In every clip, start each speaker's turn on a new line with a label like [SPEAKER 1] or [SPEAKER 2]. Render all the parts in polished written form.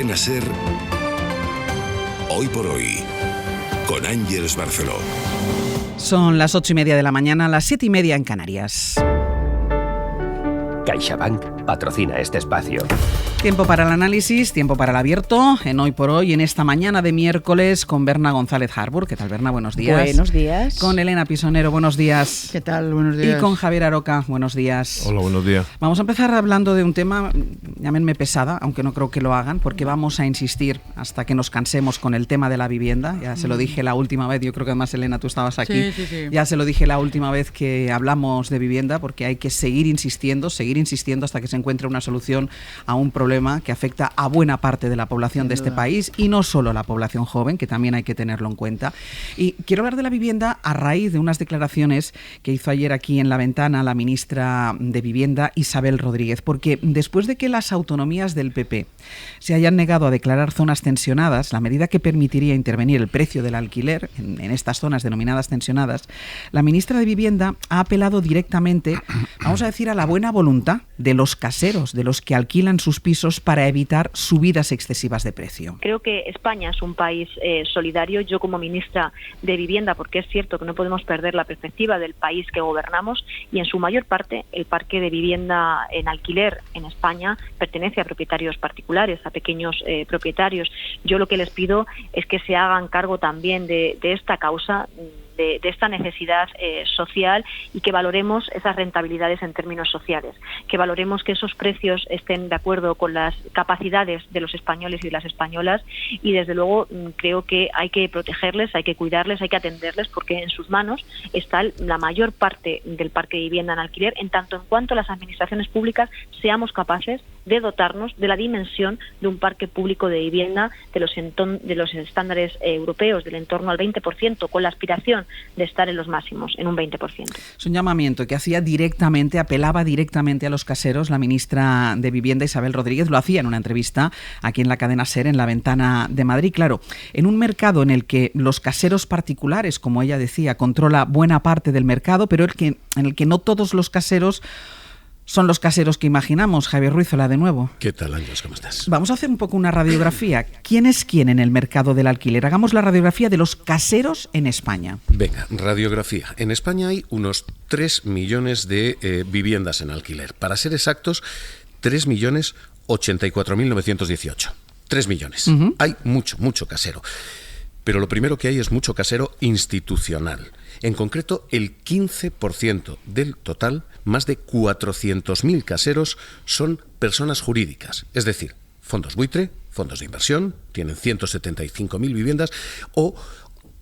[SPEAKER 1] Cadena SER, Hoy por Hoy, con Ángeles Barceló.
[SPEAKER 2] Son las 8:30 de la mañana, las 7:30 en Canarias.
[SPEAKER 3] CaixaBank patrocina este espacio.
[SPEAKER 2] Tiempo para el análisis, tiempo para el abierto, en Hoy por Hoy, en esta mañana de miércoles, con Berna González Harbour. ¿Qué tal, Berna? Buenos días.
[SPEAKER 4] Buenos días.
[SPEAKER 2] Con Elena Pisonero, buenos días.
[SPEAKER 4] ¿Qué tal? Buenos días.
[SPEAKER 2] Y con Javier Aroca, buenos días.
[SPEAKER 5] Hola, buenos días.
[SPEAKER 2] Vamos a empezar hablando de un tema, llámenme pesada, aunque no creo que lo hagan, porque vamos a insistir hasta que nos cansemos con el tema de la vivienda. Ya se lo dije la última vez, yo creo que además, Elena, tú estabas aquí.
[SPEAKER 4] Sí.
[SPEAKER 2] Ya se lo dije la última vez que hablamos de vivienda, porque hay que seguir insistiendo hasta que se encuentre una solución a un problema que afecta a buena parte de la población de este país, y no solo a la población joven, que también hay que tenerlo en cuenta. Y quiero hablar de la vivienda a raíz de unas declaraciones que hizo ayer aquí en La Ventana la ministra de Vivienda, Isabel Rodríguez, porque después de que las autonomías del PP se hayan negado a declarar zonas tensionadas, la medida que permitiría intervenir el precio del alquiler en estas zonas denominadas tensionadas, la ministra de Vivienda ha apelado directamente, vamos a decir, a la buena voluntad de los caseros, de los que alquilan sus pisos, para evitar subidas excesivas de precio.
[SPEAKER 6] Creo que España es un país solidario. Yo, como ministra de Vivienda, porque es cierto que no podemos perder la perspectiva del país que gobernamos, y en su mayor parte el parque de vivienda en alquiler en España pertenece a propietarios particulares, a pequeños propietarios. Yo lo que les pido es que se hagan cargo también de esta causa, de esta necesidad social, y que valoremos esas rentabilidades en términos sociales, que valoremos que esos precios estén de acuerdo con las capacidades de los españoles y de las españolas, y desde luego creo que hay que protegerles, hay que cuidarles, hay que atenderles, porque en sus manos está la mayor parte del parque de vivienda en alquiler, en tanto en cuanto las administraciones públicas seamos capaces de dotarnos de la dimensión de un parque público de vivienda de los estándares europeos, del entorno al 20%, con la aspiración de estar en los máximos, en un 20%.
[SPEAKER 2] Es un llamamiento que apelaba directamente a los caseros. La ministra de Vivienda, Isabel Rodríguez, lo hacía en una entrevista aquí en la cadena SER, en La Ventana de Madrid. Claro, en un mercado en el que los caseros particulares, como ella decía, controla buena parte del mercado, pero en el que no todos los caseros son los caseros que imaginamos. Javier Ruizola, de nuevo.
[SPEAKER 5] ¿Qué tal, Ángeles? ¿Cómo estás?
[SPEAKER 2] Vamos a hacer un poco una radiografía. ¿Quién es quién en el mercado del alquiler? Hagamos la radiografía de los caseros en España.
[SPEAKER 5] Venga, radiografía. En España hay unos 3 millones de viviendas en alquiler. Para ser exactos, 3.084.918. 3 millones. Uh-huh. Hay mucho casero. Pero lo primero que hay es mucho casero institucional. En concreto, el 15% del total, más de 400.000 caseros, son personas jurídicas, es decir, fondos buitre, fondos de inversión, tienen 175.000 viviendas, o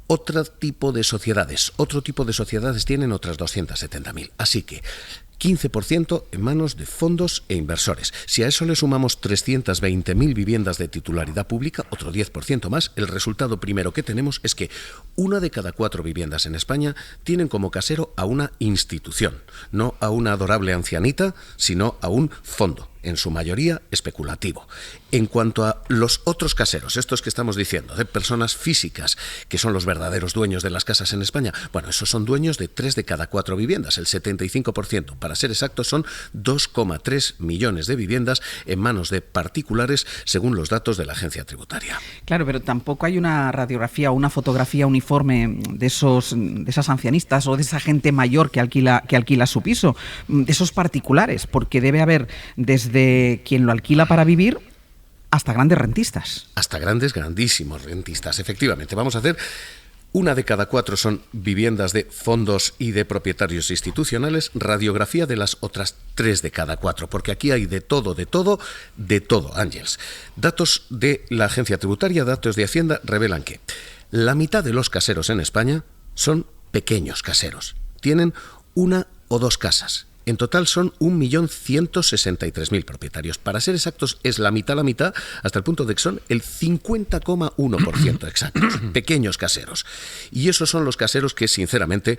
[SPEAKER 5] otro tipo de sociedades. Otro tipo de sociedades tienen otras 270.000. Así que 15% en manos de fondos e inversores. Si a eso le sumamos 320.000 viviendas de titularidad pública, otro 10% más, el resultado primero que tenemos es que 1 de cada 4 viviendas en España tienen como casero a una institución, no a una adorable ancianita, sino a un fondo, en su mayoría especulativo. En cuanto a los otros caseros, estos que estamos diciendo, de personas físicas, que son los verdaderos dueños de las casas en España, bueno, esos son dueños de 3 de cada 4 viviendas, el 75%. Para ser exactos, son 2,3 millones de viviendas en manos de particulares, según los datos de la Agencia Tributaria.
[SPEAKER 2] Claro, pero tampoco hay una radiografía o una fotografía uniforme de esas ancianistas o de esa gente mayor que alquila su piso, de esos particulares, porque debe haber desde quien lo alquila para vivir hasta grandes rentistas.
[SPEAKER 5] Hasta grandísimos rentistas, efectivamente. Vamos a hacer 1 de cada 4 son viviendas de fondos y de propietarios institucionales, radiografía de las otras 3 de cada 4, porque aquí hay de todo, Ángeles. Datos de la Agencia Tributaria, datos de Hacienda, revelan que la mitad de los caseros en España son pequeños caseros. Tienen 1 o 2 casas. En total son 1.163.000 propietarios. Para ser exactos, es la mitad, hasta el punto de que son el 50,1% exactos. Pequeños caseros. Y esos son los caseros que, sinceramente,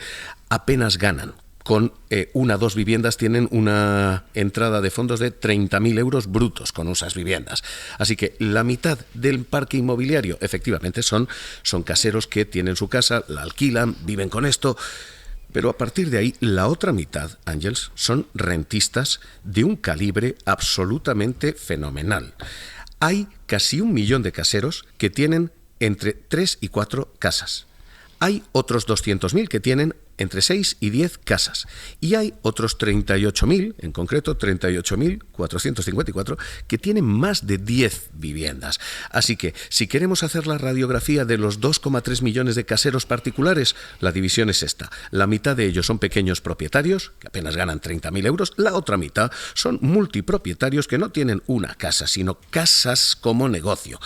[SPEAKER 5] apenas ganan. Con 1 o 2 viviendas tienen una entrada de fondos de 30.000 euros brutos con esas viviendas. Así que la mitad del parque inmobiliario, efectivamente, son caseros que tienen su casa, la alquilan, viven con esto. Pero a partir de ahí, la otra mitad, Ángeles, son rentistas de un calibre absolutamente fenomenal. Hay casi 1 millón de caseros que tienen entre 3 y 4 casas. Hay otros 200.000 que tienen entre 6 y 10 casas. Y hay otros 38.000, en concreto 38.454, que tienen más de 10 viviendas. Así que, si queremos hacer la radiografía de los 2,3 millones de caseros particulares, la división es esta. La mitad de ellos son pequeños propietarios, que apenas ganan 30.000 euros. La otra mitad son multipropietarios que no tienen una casa, sino casas como negocio.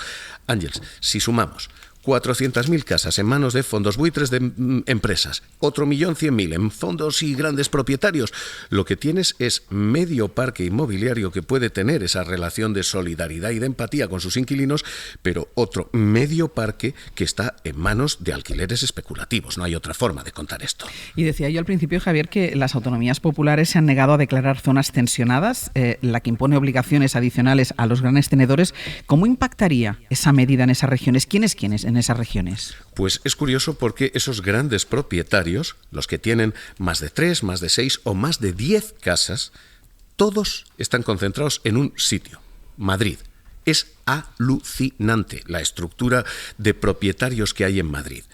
[SPEAKER 5] Ángeles, si sumamos 400.000 casas en manos de fondos buitres de empresas, otro 1.100.000 en fondos y grandes propietarios, lo que tienes es medio parque inmobiliario que puede tener esa relación de solidaridad y de empatía con sus inquilinos, pero otro medio parque que está en manos de alquileres especulativos. No hay otra forma de contar esto.
[SPEAKER 2] Y decía yo al principio, Javier, que las autonomías populares se han negado a declarar zonas tensionadas, la que impone obligaciones adicionales a los grandes tenedores. ¿Cómo impactaría esa medida en esas regiones? ¿Quiénes en esas regiones?
[SPEAKER 5] Pues es curioso porque esos grandes propietarios, los que tienen más de 3, más de 6 o más de 10 casas, todos están concentrados en un sitio, Madrid. Es alucinante la estructura de propietarios que hay en Madrid.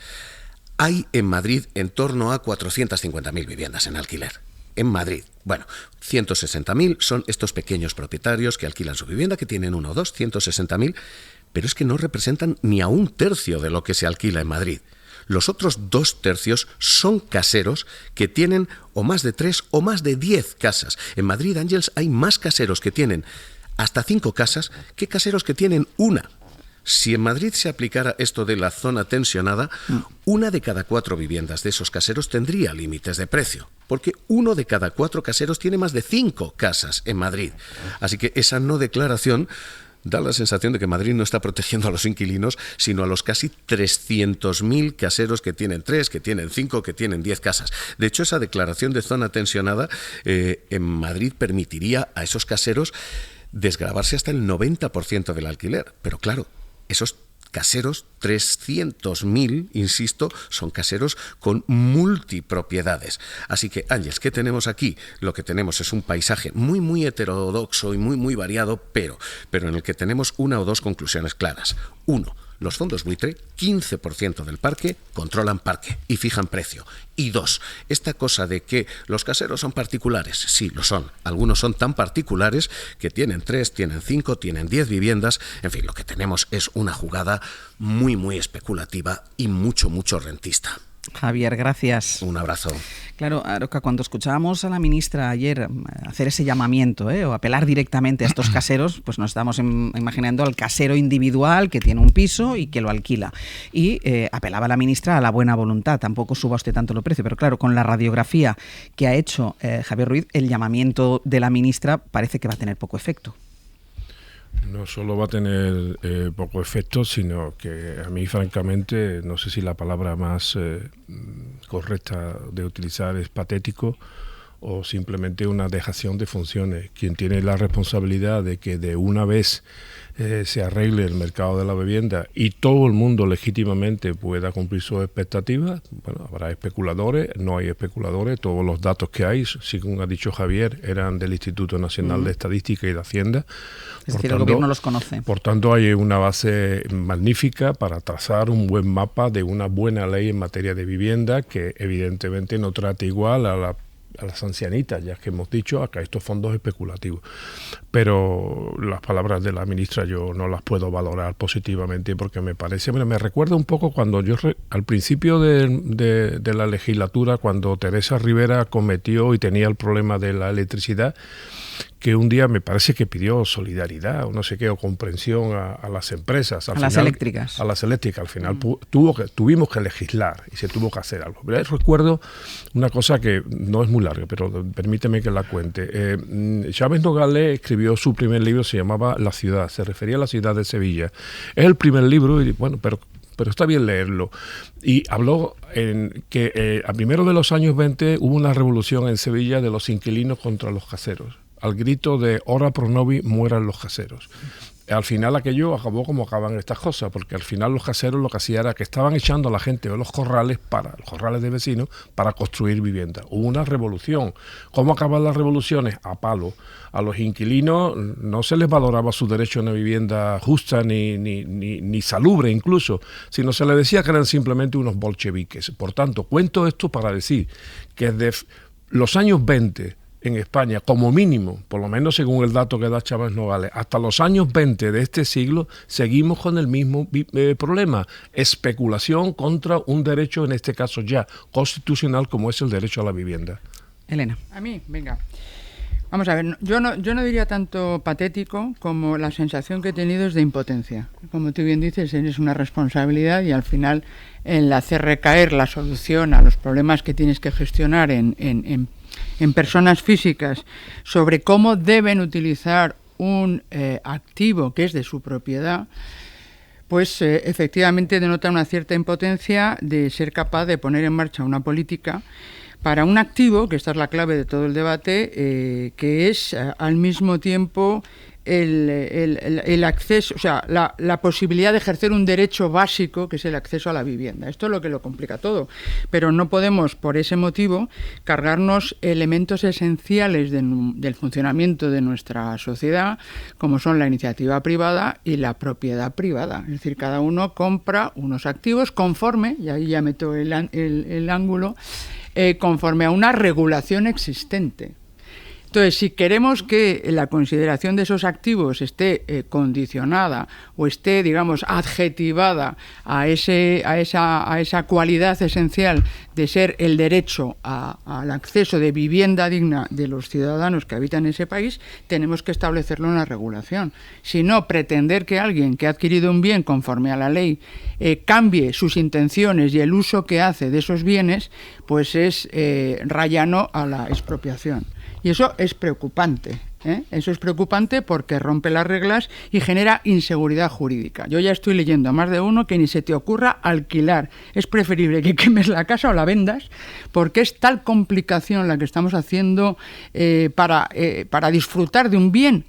[SPEAKER 5] Hay en Madrid en torno a 450.000 viviendas en alquiler. En Madrid. Bueno, 160.000 son estos pequeños propietarios que alquilan su vivienda, que tienen 1 o 2, 160.000, pero es que no representan ni a 1/3 de lo que se alquila en Madrid. Los otros 2/3 son caseros que tienen o más de 3 o más de 10 casas. En Madrid, Ángeles, hay más caseros que tienen hasta 5 casas que caseros que tienen una. Si en Madrid se aplicara esto de la zona tensionada, 1 de cada 4 viviendas de esos caseros tendría límites de precio, porque 1 de cada 4 caseros tiene más de 5 casas en Madrid. Así que esa no declaración da la sensación de que Madrid no está protegiendo a los inquilinos, sino a los casi 300.000 caseros que tienen 3, que tienen 5, que tienen 10 casas. De hecho, esa declaración de zona tensionada en Madrid permitiría a esos caseros desgravarse hasta el 90% del alquiler. Pero claro, esos caseros, 300.000, insisto, son caseros con multipropiedades. Así que, Ángeles, ¿qué tenemos aquí? Lo que tenemos es un paisaje muy heterodoxo y muy variado, pero en el que tenemos 1 o 2 conclusiones claras. 1. Los fondos buitre, 15% del parque, controlan parque y fijan precio. Y 2, esta cosa de que los caseros son particulares, sí, lo son. Algunos son tan particulares que tienen 3, tienen 5, tienen 10 viviendas. En fin, lo que tenemos es una jugada muy especulativa y mucho rentista.
[SPEAKER 2] Javier, gracias.
[SPEAKER 5] Un abrazo.
[SPEAKER 2] Claro, Aroca, cuando escuchábamos a la ministra ayer hacer ese llamamiento o apelar directamente a estos caseros, pues nos estamos imaginando al casero individual que tiene un piso y que lo alquila. Y apelaba la ministra a la buena voluntad, tampoco suba usted tanto el precio, pero claro, con la radiografía que ha hecho Javier Ruiz, el llamamiento de la ministra parece que va a tener poco efecto.
[SPEAKER 4] No solo va a tener poco efecto, sino que a mí, francamente, no sé si la palabra más correcta de utilizar es patético o simplemente una dejación de funciones. Quien tiene la responsabilidad de que de una vez se arregle el mercado de la vivienda y todo el mundo legítimamente pueda cumplir sus expectativas, bueno, habrá especuladores, no hay especuladores, todos los datos que hay, según ha dicho Javier, eran del Instituto Nacional de Estadística y de Hacienda.
[SPEAKER 2] Es decir, el gobierno los conoce.
[SPEAKER 4] Por tanto, hay una base magnífica para trazar un buen mapa de una buena ley en materia de vivienda que evidentemente no trata igual a las ancianitas, ya que hemos dicho, acá estos fondos especulativos. Pero las palabras de la ministra yo no las puedo valorar positivamente porque me parece, me recuerda un poco cuando yo, al principio de la legislatura, cuando Teresa Rivera cometió y tenía el problema de la electricidad, que un día me parece que pidió solidaridad o no sé qué, o comprensión a las empresas.
[SPEAKER 2] A las eléctricas.
[SPEAKER 4] A las eléctricas. Al final tuvimos que legislar y se tuvo que hacer algo. Pero recuerdo una cosa que no es muy larga, pero permíteme que la cuente. Chávez Nogales escribió su primer libro, se llamaba La ciudad, se refería a la ciudad de Sevilla. Es el primer libro y bueno, pero está bien leerlo. Y habló en que a primeros de los años 20 hubo una revolución en Sevilla de los inquilinos contra los caseros, al grito de ora pro nobis mueran los caseros. al final aquello acabó como acaban estas cosas, porque al final los caseros lo que hacían era que estaban echando a la gente de los corrales de vecinos para construir viviendas. Hubo una revolución. ¿Cómo acaban las revoluciones? A palo. A los inquilinos no se les valoraba su derecho a una vivienda justa ni salubre incluso, sino se les decía que eran simplemente unos bolcheviques. Por tanto, cuento esto para decir que desde los años 20 en España, como mínimo, por lo menos según el dato que da Chávez Nogales, hasta los años 20 de este siglo, seguimos con el mismo problema, especulación contra un derecho, en este caso ya constitucional, como es el derecho a la vivienda.
[SPEAKER 2] Elena.
[SPEAKER 7] A mí, venga. Vamos a ver, yo no diría tanto patético como la sensación que he tenido es de impotencia. Como tú bien dices, es una responsabilidad y al final el hacer recaer la solución a los problemas que tienes que gestionar en personas físicas sobre cómo deben utilizar un activo que es de su propiedad, pues efectivamente denota una cierta impotencia de ser capaz de poner en marcha una política para un activo, que esta es la clave de todo el debate, que es al mismo tiempo el acceso, o sea, la posibilidad de ejercer un derecho básico, que es el acceso a la vivienda. Esto es lo que lo complica todo, pero no podemos, por ese motivo, cargarnos elementos esenciales del funcionamiento de nuestra sociedad, como son la iniciativa privada y la propiedad privada. Es decir, cada uno compra unos activos conforme, y ahí ya meto el ángulo, conforme a una regulación existente. Entonces, si queremos que la consideración de esos activos esté condicionada o esté, digamos, adjetivada a esa cualidad esencial de ser el derecho al acceso de vivienda digna de los ciudadanos que habitan ese país, tenemos que establecerlo en la regulación. Si no, pretender que alguien que ha adquirido un bien conforme a la ley cambie sus intenciones y el uso que hace de esos bienes, pues es rayano a la expropiación. Y eso es preocupante, ¿eh? Eso es preocupante porque rompe las reglas y genera inseguridad jurídica. Yo ya estoy leyendo a más de uno que ni se te ocurra alquilar. Es preferible que quemes la casa o la vendas, porque es tal complicación la que estamos haciendo para disfrutar de un bien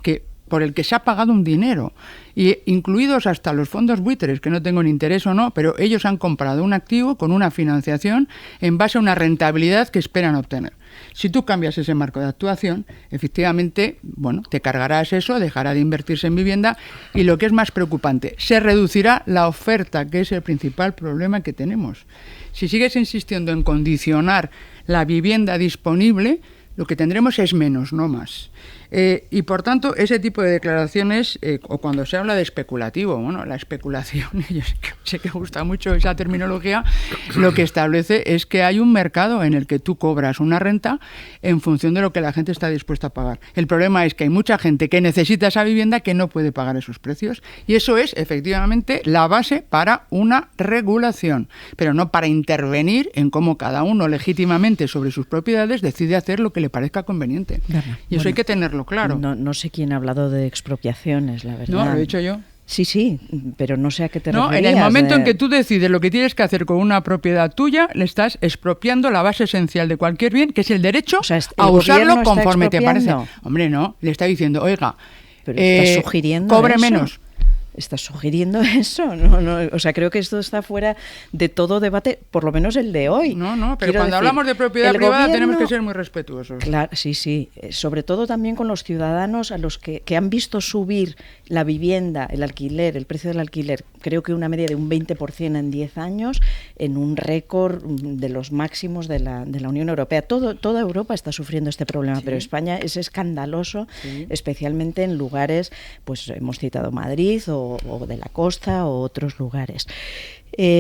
[SPEAKER 7] por el que se ha pagado un dinero. Y incluidos hasta los fondos buitres, que no tengo ni interés o no, pero ellos han comprado un activo con una financiación en base a una rentabilidad que esperan obtener. Si tú cambias ese marco de actuación, efectivamente, bueno, te cargarás eso, dejará de invertirse en vivienda y lo que es más preocupante, se reducirá la oferta, que es el principal problema que tenemos. Si sigues insistiendo en condicionar la vivienda disponible, lo que tendremos es menos, no más. Y por tanto, ese tipo de declaraciones, o cuando se habla de especulativo, bueno, la especulación, yo sé que gusta mucho esa terminología, lo que establece es que hay un mercado en el que tú cobras una renta en función de lo que la gente está dispuesta a pagar. El problema es que hay mucha gente que necesita esa vivienda que no puede pagar esos precios, y eso es efectivamente la base para una regulación, pero no para intervenir en cómo cada uno legítimamente sobre sus propiedades decide hacer lo que le parezca conveniente. Y eso hay que tenerlo claro.
[SPEAKER 8] No sé quién ha hablado de expropiaciones, la verdad.
[SPEAKER 7] No, lo he dicho yo.
[SPEAKER 8] Sí, pero no sé a qué te referías.
[SPEAKER 7] En el momento en que tú decides lo que tienes que hacer con una propiedad tuya, le estás expropiando la base esencial de cualquier bien, que es el derecho a usarlo conforme te parece. Hombre, no, le está diciendo, oiga,
[SPEAKER 8] pero estás sugiriendo
[SPEAKER 7] cobre
[SPEAKER 8] eso.
[SPEAKER 7] Menos.
[SPEAKER 8] ¿Estás sugiriendo eso? No, o sea, creo que esto está fuera de todo debate, por lo menos el de hoy.
[SPEAKER 7] No, pero cuando hablamos de propiedad privada tenemos que ser muy respetuosos.
[SPEAKER 8] Claro, sí. Sobre todo también con los ciudadanos a los que han visto subir la vivienda, el alquiler, el precio del alquiler, creo que una media de un 20% en 10 años, en un récord de los máximos de la Unión Europea. Toda Europa está sufriendo este problema, pero España es escandaloso, especialmente en lugares, pues hemos citado Madrid o de la costa o otros lugares.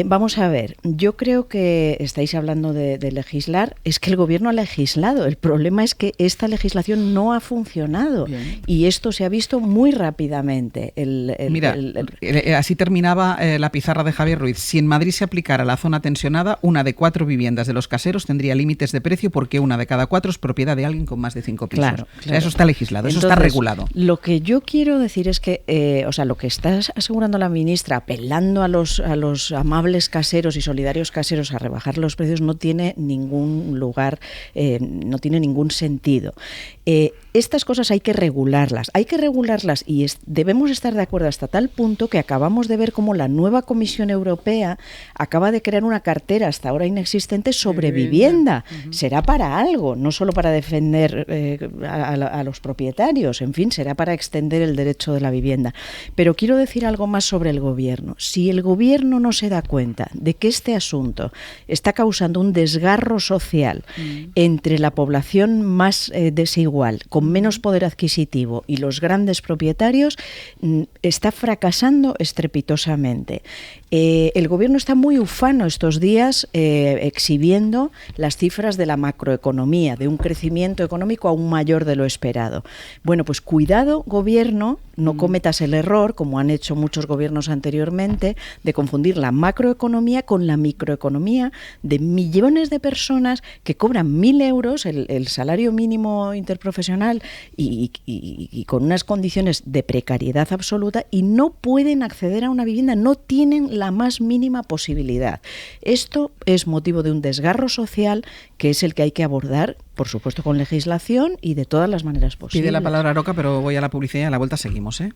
[SPEAKER 8] Vamos a ver, yo creo que estáis hablando de legislar, es que el gobierno ha legislado, el problema es que esta legislación no ha funcionado. Bien. Y esto se ha visto muy rápidamente.
[SPEAKER 2] Así terminaba la pizarra de Javier Ruiz. Si en Madrid se aplicara la zona tensionada, una de 4 viviendas de los caseros tendría límites de precio porque una de cada 4 es propiedad de alguien con más de 5 pisos. Claro. O sea, eso está legislado, eso está regulado.
[SPEAKER 8] Lo que yo quiero decir es que, lo que está asegurando la ministra, apelando a los amables caseros y solidarios caseros a rebajar los precios, no tiene ningún lugar, no tiene ningún sentido. estas cosas hay que regularlas y debemos estar de acuerdo hasta tal punto que acabamos de ver cómo la nueva Comisión Europea acaba de crear una cartera hasta ahora inexistente sobre vivienda. Será para algo, no solo para defender a los propietarios, en fin, será para extender el derecho de la vivienda. Pero quiero decir algo más sobre el gobierno. Si el gobierno no se da cuenta de que este asunto está causando un desgarro social entre la población más desigual, con menos poder adquisitivo y los grandes propietarios, está fracasando estrepitosamente. El gobierno está muy ufano estos días exhibiendo las cifras de la macroeconomía, de un crecimiento económico aún mayor de lo esperado. Bueno, pues cuidado, gobierno, no cometas el error, como han hecho muchos gobiernos anteriormente, de confundir la macroeconomía con la microeconomía de millones de personas que cobran 1.000 euros, el salario mínimo interprofesional, y con unas condiciones de precariedad absoluta, y no pueden acceder a una vivienda, no tienen la más mínima posibilidad. Esto es motivo de un desgarro social que es el que hay que abordar, por supuesto, con legislación y de todas las maneras posibles.
[SPEAKER 2] Pide la palabra Roca, pero voy a la publicidad y a la vuelta seguimos, ¿eh?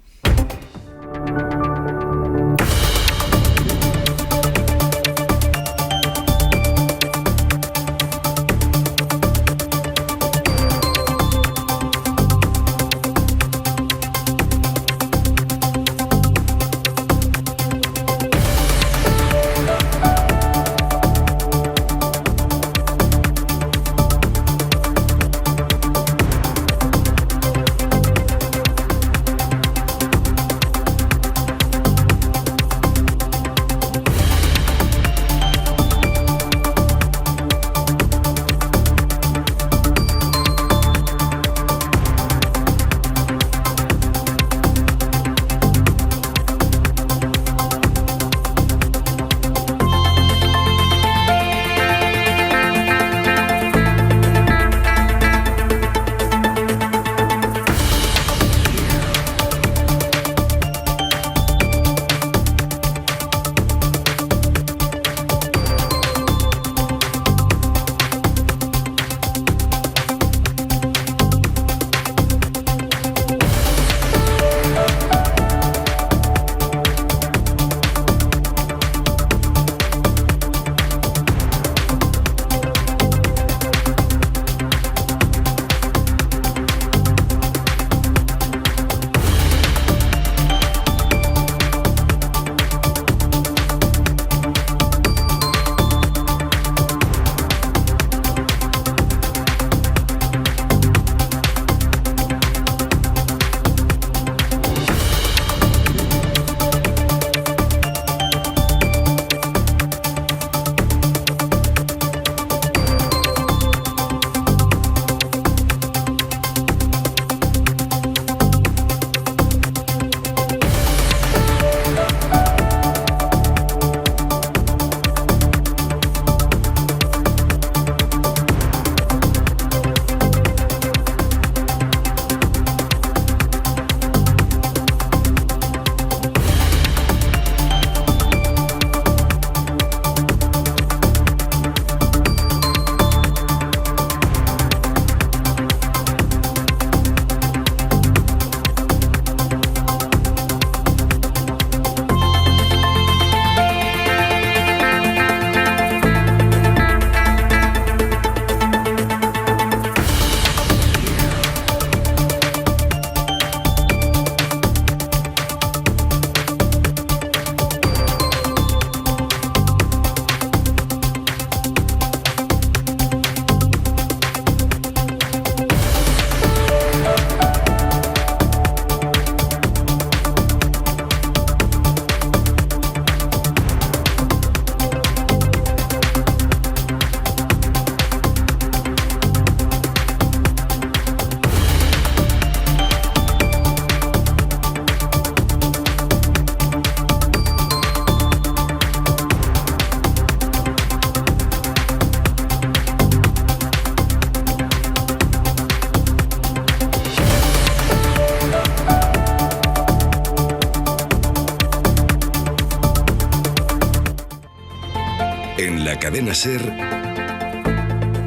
[SPEAKER 1] En la cadena SER,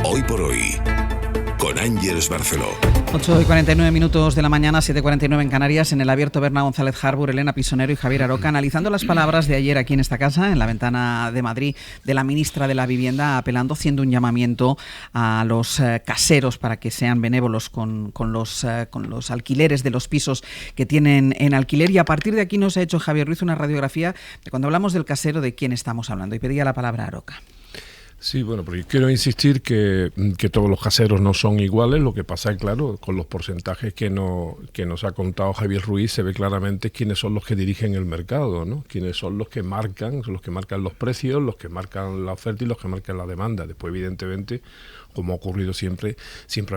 [SPEAKER 1] Hoy por Hoy, con Ángeles Barceló.
[SPEAKER 2] 8:49 de la mañana, 7:49 en Canarias, en el abierto Berna González Harbour, Elena Pisonero y Javier Aroca, analizando las palabras de ayer aquí en esta casa, en la ventana de Madrid, de la ministra de la Vivienda, apelando, haciendo un llamamiento a los caseros para que sean benévolos con los alquileres de los pisos que tienen en alquiler. Y a partir de aquí nos ha hecho Javier Ruiz una radiografía de cuando hablamos del casero, de quién estamos hablando. Y pedía la palabra a Aroca.
[SPEAKER 4] Sí, bueno, pero yo quiero insistir que todos los caseros no son iguales. Lo que pasa es, claro, con los porcentajes que nos ha contado Javier Ruiz, se ve claramente quiénes son los que dirigen el mercado, ¿no? Quiénes son los que marcan los precios, los que marcan la oferta y los que marcan la demanda. Después, evidentemente, como ha ocurrido siempre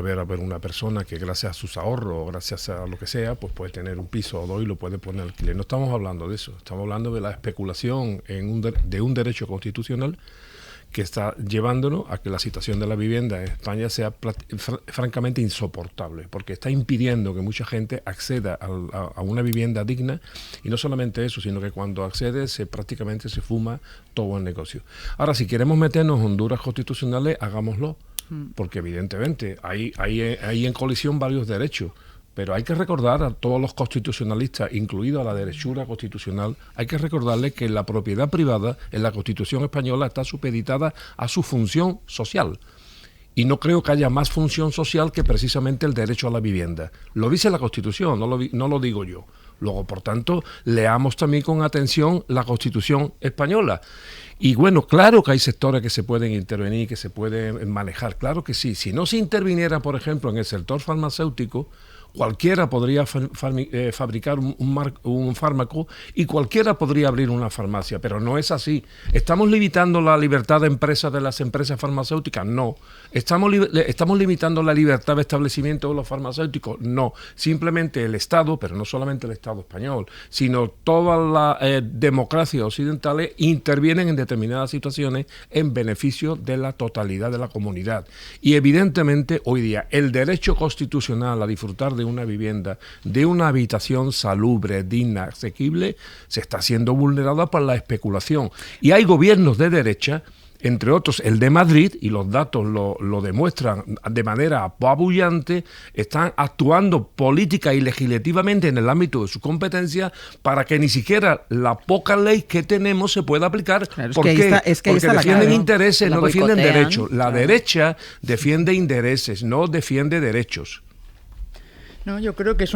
[SPEAKER 4] va a haber una persona que gracias a sus ahorros, gracias a lo que sea, pues puede tener un piso o dos y lo puede poner alquiler. No estamos hablando de eso, estamos hablando de la especulación de un derecho constitucional que está llevándonos a que la situación de la vivienda en España sea francamente insoportable, porque está impidiendo que mucha gente acceda a una vivienda digna, y no solamente eso, sino que cuando accede prácticamente se fuma todo el negocio. Ahora, si queremos meternos en honduras constitucionales, hagámoslo, porque evidentemente hay en colisión varios derechos. Pero hay que recordar a todos los constitucionalistas, incluido a la derechura constitucional, hay que recordarles que la propiedad privada en la Constitución española está supeditada a su función social. Y no creo que haya más función social que precisamente el derecho a la vivienda. Lo dice la Constitución, no lo digo yo. Luego, por tanto, leamos también con atención la Constitución española. Y bueno, claro que hay sectores que se pueden intervenir, que se pueden manejar, claro que sí. Si no se interviniera, por ejemplo, en el sector farmacéutico, cualquiera podría fabricar un fármaco y cualquiera podría abrir una farmacia, pero no es así. ¿Estamos limitando la libertad de empresa de las empresas farmacéuticas? No. ¿Estamos limitando la libertad de establecimiento de los farmacéuticos? No. Simplemente el Estado, pero no solamente el Estado español, sino todas las democracias occidentales intervienen en determinadas situaciones en beneficio de la totalidad de la comunidad. Y evidentemente hoy día el derecho constitucional a disfrutar de una vivienda, de una habitación salubre, digna, asequible, se está siendo vulnerada por la especulación. Y hay gobiernos de derecha, entre otros el de Madrid, y los datos lo demuestran de manera apabullante, están actuando política y legislativamente en el ámbito de su competencia para que ni siquiera la poca ley que tenemos se pueda aplicar.
[SPEAKER 2] Claro,
[SPEAKER 4] ¿Por qué? Porque defienden intereses, no defienden derechos. La derecha defiende intereses, no defiende derechos.
[SPEAKER 7] No, yo creo que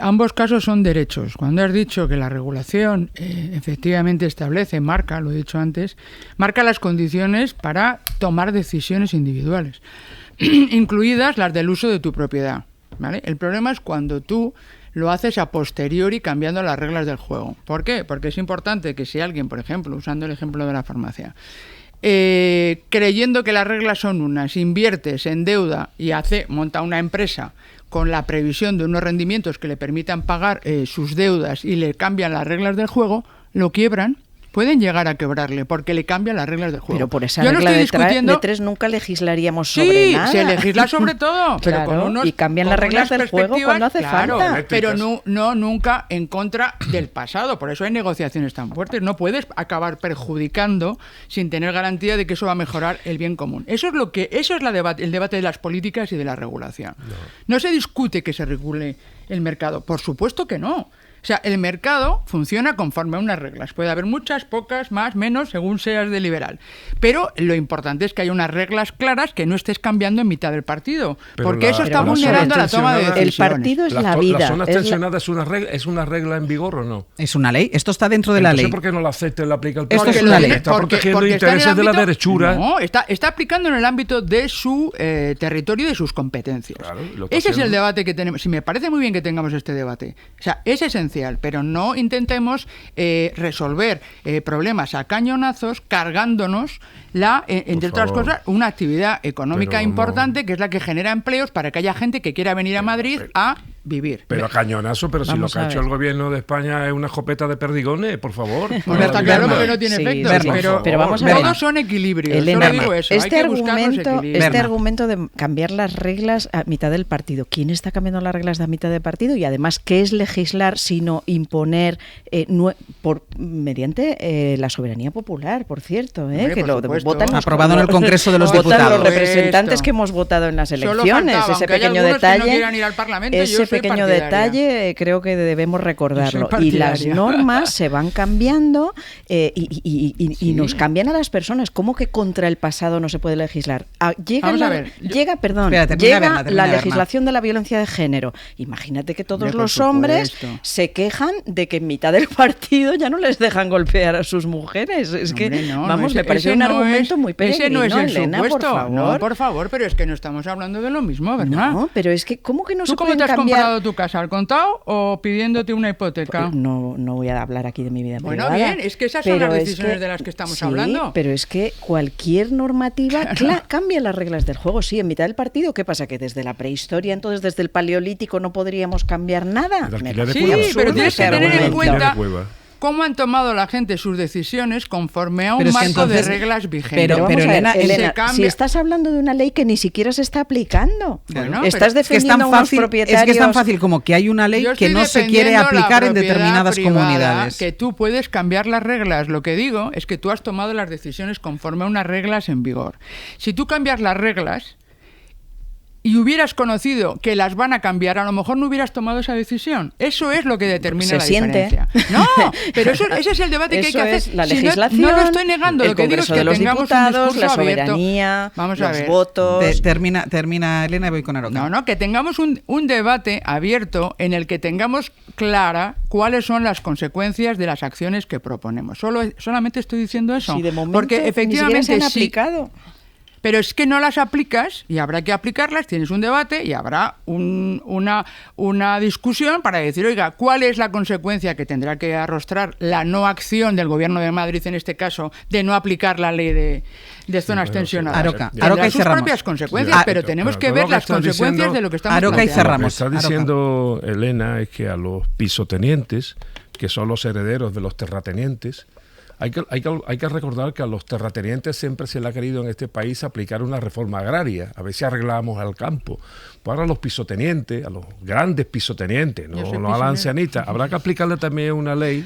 [SPEAKER 7] ambos casos son derechos. Cuando has dicho que la regulación efectivamente establece, marca, lo he dicho antes, marca las condiciones para tomar decisiones individuales, incluidas las del uso de tu propiedad, ¿vale? El problema es cuando tú lo haces a posteriori cambiando las reglas del juego. ¿Por qué? Porque es importante que si alguien, por ejemplo, usando el ejemplo de la farmacia, creyendo que las reglas son unas, invierte, se endeuda y monta una empresa con la previsión de unos rendimientos que le permitan pagar sus deudas y le cambian las reglas del juego, lo quiebran. Pueden llegar a quebrarle porque le cambian las reglas del juego.
[SPEAKER 8] Pero por esa regla de tres nunca legislaríamos sobre nada.
[SPEAKER 7] Sí, se legisla sobre todo.
[SPEAKER 8] Claro,
[SPEAKER 7] pero
[SPEAKER 8] y cambian las reglas del juego cuando hace falta.
[SPEAKER 7] Pero no nunca en contra del pasado. Por eso hay negociaciones tan fuertes. No puedes acabar perjudicando sin tener garantía de que eso va a mejorar el bien común. Eso es el debate de las políticas y de la regulación. No se discute que se regule el mercado. Por supuesto que no. O sea, el mercado funciona conforme a unas reglas. Puede haber muchas, pocas, más, menos, según seas de liberal. Pero lo importante es que haya unas reglas claras que no estés cambiando en mitad del partido. Porque eso está vulnerando la toma de decisiones.
[SPEAKER 8] El partido es la vida.
[SPEAKER 4] ¿Las zonas tensionadas es una regla en vigor o no?
[SPEAKER 2] Es una ley. Esto está dentro de la ley.
[SPEAKER 4] ¿Por qué no la acepta y la aplica el
[SPEAKER 2] partido? Esto es una ley.
[SPEAKER 4] Está protegiendo intereses de la derechura.
[SPEAKER 7] No, está aplicando en el ámbito de su territorio y de sus competencias. Claro, ese es el debate que tenemos. Sí, me parece muy bien que tengamos este debate. O sea, es esencial. Pero no intentemos resolver problemas a cañonazos cargándonos entre otras cosas, una actividad económica importante que es la que genera empleos para que haya gente que quiera venir a Madrid a vivir.
[SPEAKER 4] Pero a cañonazo, pero si lo
[SPEAKER 8] Vamos
[SPEAKER 4] que
[SPEAKER 8] a
[SPEAKER 4] ha hecho
[SPEAKER 8] ver.
[SPEAKER 4] el gobierno de España es una escopeta de perdigones, por favor.
[SPEAKER 7] Bueno, está claro porque no tiene
[SPEAKER 8] Sí,
[SPEAKER 7] efectos,
[SPEAKER 8] Berna, pero vamos a ver.
[SPEAKER 7] todos son equilibrios.
[SPEAKER 8] Elena,
[SPEAKER 7] Solo digo eso, hay que buscar los equilibrios.
[SPEAKER 8] este
[SPEAKER 2] Berna.
[SPEAKER 8] argumento de cambiar las reglas a mitad del partido. ¿Quién está cambiando las reglas a mitad del partido? Y además, ¿qué es legislar sino imponer mediante la soberanía popular, por cierto?
[SPEAKER 7] Hombre,
[SPEAKER 8] Que
[SPEAKER 7] por
[SPEAKER 8] lo
[SPEAKER 7] supuesto.
[SPEAKER 8] votan los,
[SPEAKER 2] Aprobado en el Congreso de los
[SPEAKER 8] votan
[SPEAKER 2] Diputados.
[SPEAKER 8] los representantes
[SPEAKER 7] Esto.
[SPEAKER 8] que hemos votado en las
[SPEAKER 7] Solo
[SPEAKER 8] elecciones.
[SPEAKER 7] faltaba,
[SPEAKER 8] Ese
[SPEAKER 7] aunque hay
[SPEAKER 8] pequeño
[SPEAKER 7] algunos que no
[SPEAKER 8] detalle,
[SPEAKER 7] quieran ir al Parlamento, yo
[SPEAKER 8] ese
[SPEAKER 7] soy
[SPEAKER 8] pequeño
[SPEAKER 7] partidaria.
[SPEAKER 8] detalle creo que debemos recordarlo.
[SPEAKER 7] Yo soy
[SPEAKER 8] Y las
[SPEAKER 7] partidaria.
[SPEAKER 8] normas se van cambiando y
[SPEAKER 7] Sí.
[SPEAKER 8] nos cambian a las personas. ¿Cómo que contra el pasado no se puede legislar?
[SPEAKER 7] Vamos a ver,
[SPEAKER 8] Llega
[SPEAKER 2] Espera, termina,
[SPEAKER 8] llega
[SPEAKER 2] Berna, termina,
[SPEAKER 8] la
[SPEAKER 2] Berna.
[SPEAKER 8] legislación de la violencia de género. Imagínate que todos
[SPEAKER 7] Hombre, por
[SPEAKER 8] los hombres
[SPEAKER 7] supuesto.
[SPEAKER 8] se quejan de que en mitad del partido ya no les dejan golpear a sus mujeres. Es que,
[SPEAKER 7] Hombre, no,
[SPEAKER 8] vamos,
[SPEAKER 7] ese-
[SPEAKER 8] me parece
[SPEAKER 7] ese
[SPEAKER 8] un
[SPEAKER 7] no
[SPEAKER 8] argumento
[SPEAKER 7] es-
[SPEAKER 8] muy peregrino,
[SPEAKER 7] Ese no es el
[SPEAKER 8] Elena,
[SPEAKER 7] supuesto.
[SPEAKER 8] por favor.
[SPEAKER 7] No, por favor, pero es que no estamos hablando de lo mismo, ¿verdad?
[SPEAKER 8] No, pero es que, ¿cómo que no
[SPEAKER 7] ¿Tú
[SPEAKER 8] se
[SPEAKER 7] cómo
[SPEAKER 8] pueden
[SPEAKER 7] te has
[SPEAKER 8] cambiar?
[SPEAKER 7] comprado tu casa? ¿Al contado o pidiéndote una hipoteca?
[SPEAKER 8] No voy a hablar aquí de mi vida
[SPEAKER 7] Bueno,
[SPEAKER 8] privada.
[SPEAKER 7] bien, es que esas son
[SPEAKER 8] pero
[SPEAKER 7] las
[SPEAKER 8] es
[SPEAKER 7] decisiones
[SPEAKER 8] que-
[SPEAKER 7] de las que estamos
[SPEAKER 8] sí,
[SPEAKER 7] hablando.
[SPEAKER 8] pero es que cualquier normativa cambia las reglas del juego. Sí, en mitad del partido, ¿qué pasa? ¿Que desde la prehistoria, entonces desde el paleolítico no podríamos cambiar nada?
[SPEAKER 4] El
[SPEAKER 8] Me
[SPEAKER 4] alquiler de
[SPEAKER 8] parece
[SPEAKER 7] Sí,
[SPEAKER 4] cueva.
[SPEAKER 8] absurdo
[SPEAKER 7] pero tienes que
[SPEAKER 8] ese
[SPEAKER 7] tener en
[SPEAKER 8] argumento.
[SPEAKER 7] cuenta
[SPEAKER 4] De cueva.
[SPEAKER 7] cómo han tomado la gente sus decisiones conforme a un
[SPEAKER 2] Pero es que
[SPEAKER 7] marco
[SPEAKER 2] entonces-
[SPEAKER 7] de reglas vigentes.
[SPEAKER 2] pero
[SPEAKER 8] Vamos a ver,
[SPEAKER 2] Elena,
[SPEAKER 8] Elena,
[SPEAKER 7] se cambia-
[SPEAKER 8] si estás hablando de una ley que ni siquiera se está aplicando,
[SPEAKER 7] Bueno,
[SPEAKER 8] estás
[SPEAKER 7] pero
[SPEAKER 2] Es que es
[SPEAKER 8] defendiendo
[SPEAKER 2] tan
[SPEAKER 8] a unos
[SPEAKER 2] fácil,
[SPEAKER 8] propietarios.
[SPEAKER 2] es que es tan fácil como que hay una ley
[SPEAKER 7] Yo
[SPEAKER 2] que
[SPEAKER 7] estoy
[SPEAKER 2] no se quiere
[SPEAKER 7] defendiendo la
[SPEAKER 2] aplicar en
[SPEAKER 7] propiedad
[SPEAKER 2] determinadas
[SPEAKER 7] privada,
[SPEAKER 2] comunidades.
[SPEAKER 7] Que tú puedes cambiar las reglas. Lo que digo es que tú has tomado las decisiones conforme a unas reglas en vigor. Si tú cambias las reglas y hubieras conocido que las van a cambiar, a lo mejor no hubieras tomado esa decisión. Eso es lo que determina
[SPEAKER 8] Se
[SPEAKER 7] la
[SPEAKER 8] siente.
[SPEAKER 7] diferencia. No, pero ese es el debate que hay
[SPEAKER 8] Eso
[SPEAKER 7] que hacer.
[SPEAKER 8] es la
[SPEAKER 7] Si no-
[SPEAKER 8] legislación,
[SPEAKER 7] no, lo estoy negando,
[SPEAKER 8] el
[SPEAKER 7] lo que digo es
[SPEAKER 8] Congreso
[SPEAKER 7] que
[SPEAKER 8] de los
[SPEAKER 7] tengamos
[SPEAKER 8] Diputados,
[SPEAKER 7] un
[SPEAKER 8] la
[SPEAKER 7] discurso abierto.
[SPEAKER 8] soberanía,
[SPEAKER 7] Vamos a
[SPEAKER 8] los
[SPEAKER 7] ver.
[SPEAKER 8] votos.
[SPEAKER 2] Termina Elena y voy con Aroca.
[SPEAKER 7] No, que tengamos un debate abierto en el que tengamos clara cuáles son las consecuencias de las acciones que proponemos. Solamente estoy diciendo eso.
[SPEAKER 8] Si de momento
[SPEAKER 7] porque
[SPEAKER 8] ni siquiera
[SPEAKER 7] efectivamente
[SPEAKER 8] se han
[SPEAKER 7] sí,
[SPEAKER 8] aplicado.
[SPEAKER 7] pero es que no las aplicas y habrá que aplicarlas, tienes un debate y habrá una discusión para decir, oiga, ¿cuál es la consecuencia que tendrá que arrostrar la no acción del Gobierno de Madrid, en este caso, de no aplicar la ley de zonas tensionadas?
[SPEAKER 2] Aroca,
[SPEAKER 7] Tendrá
[SPEAKER 2] Aroca y
[SPEAKER 7] sus
[SPEAKER 2] cerramos.
[SPEAKER 7] propias consecuencias,
[SPEAKER 2] Ah,
[SPEAKER 7] pero tenemos que
[SPEAKER 4] pero
[SPEAKER 7] ver
[SPEAKER 4] lo que
[SPEAKER 7] las
[SPEAKER 4] estás
[SPEAKER 7] consecuencias
[SPEAKER 4] diciendo-
[SPEAKER 7] de lo que estamos
[SPEAKER 2] Aroca y
[SPEAKER 7] planteando.
[SPEAKER 2] cerramos.
[SPEAKER 4] Lo que está
[SPEAKER 2] Aroca.
[SPEAKER 4] diciendo Elena es que a los pisotenientes, que son los herederos de los terratenientes, hay que recordar que a los terratenientes siempre se le ha querido en este país aplicar una reforma agraria, a ver si arreglábamos al campo. Pues ahora a los pisotenientes, a los grandes pisotenientes,
[SPEAKER 7] Yo
[SPEAKER 4] no
[SPEAKER 7] soy
[SPEAKER 4] a la
[SPEAKER 7] pisonero.
[SPEAKER 4] ancianita, habrá que aplicarle también una ley,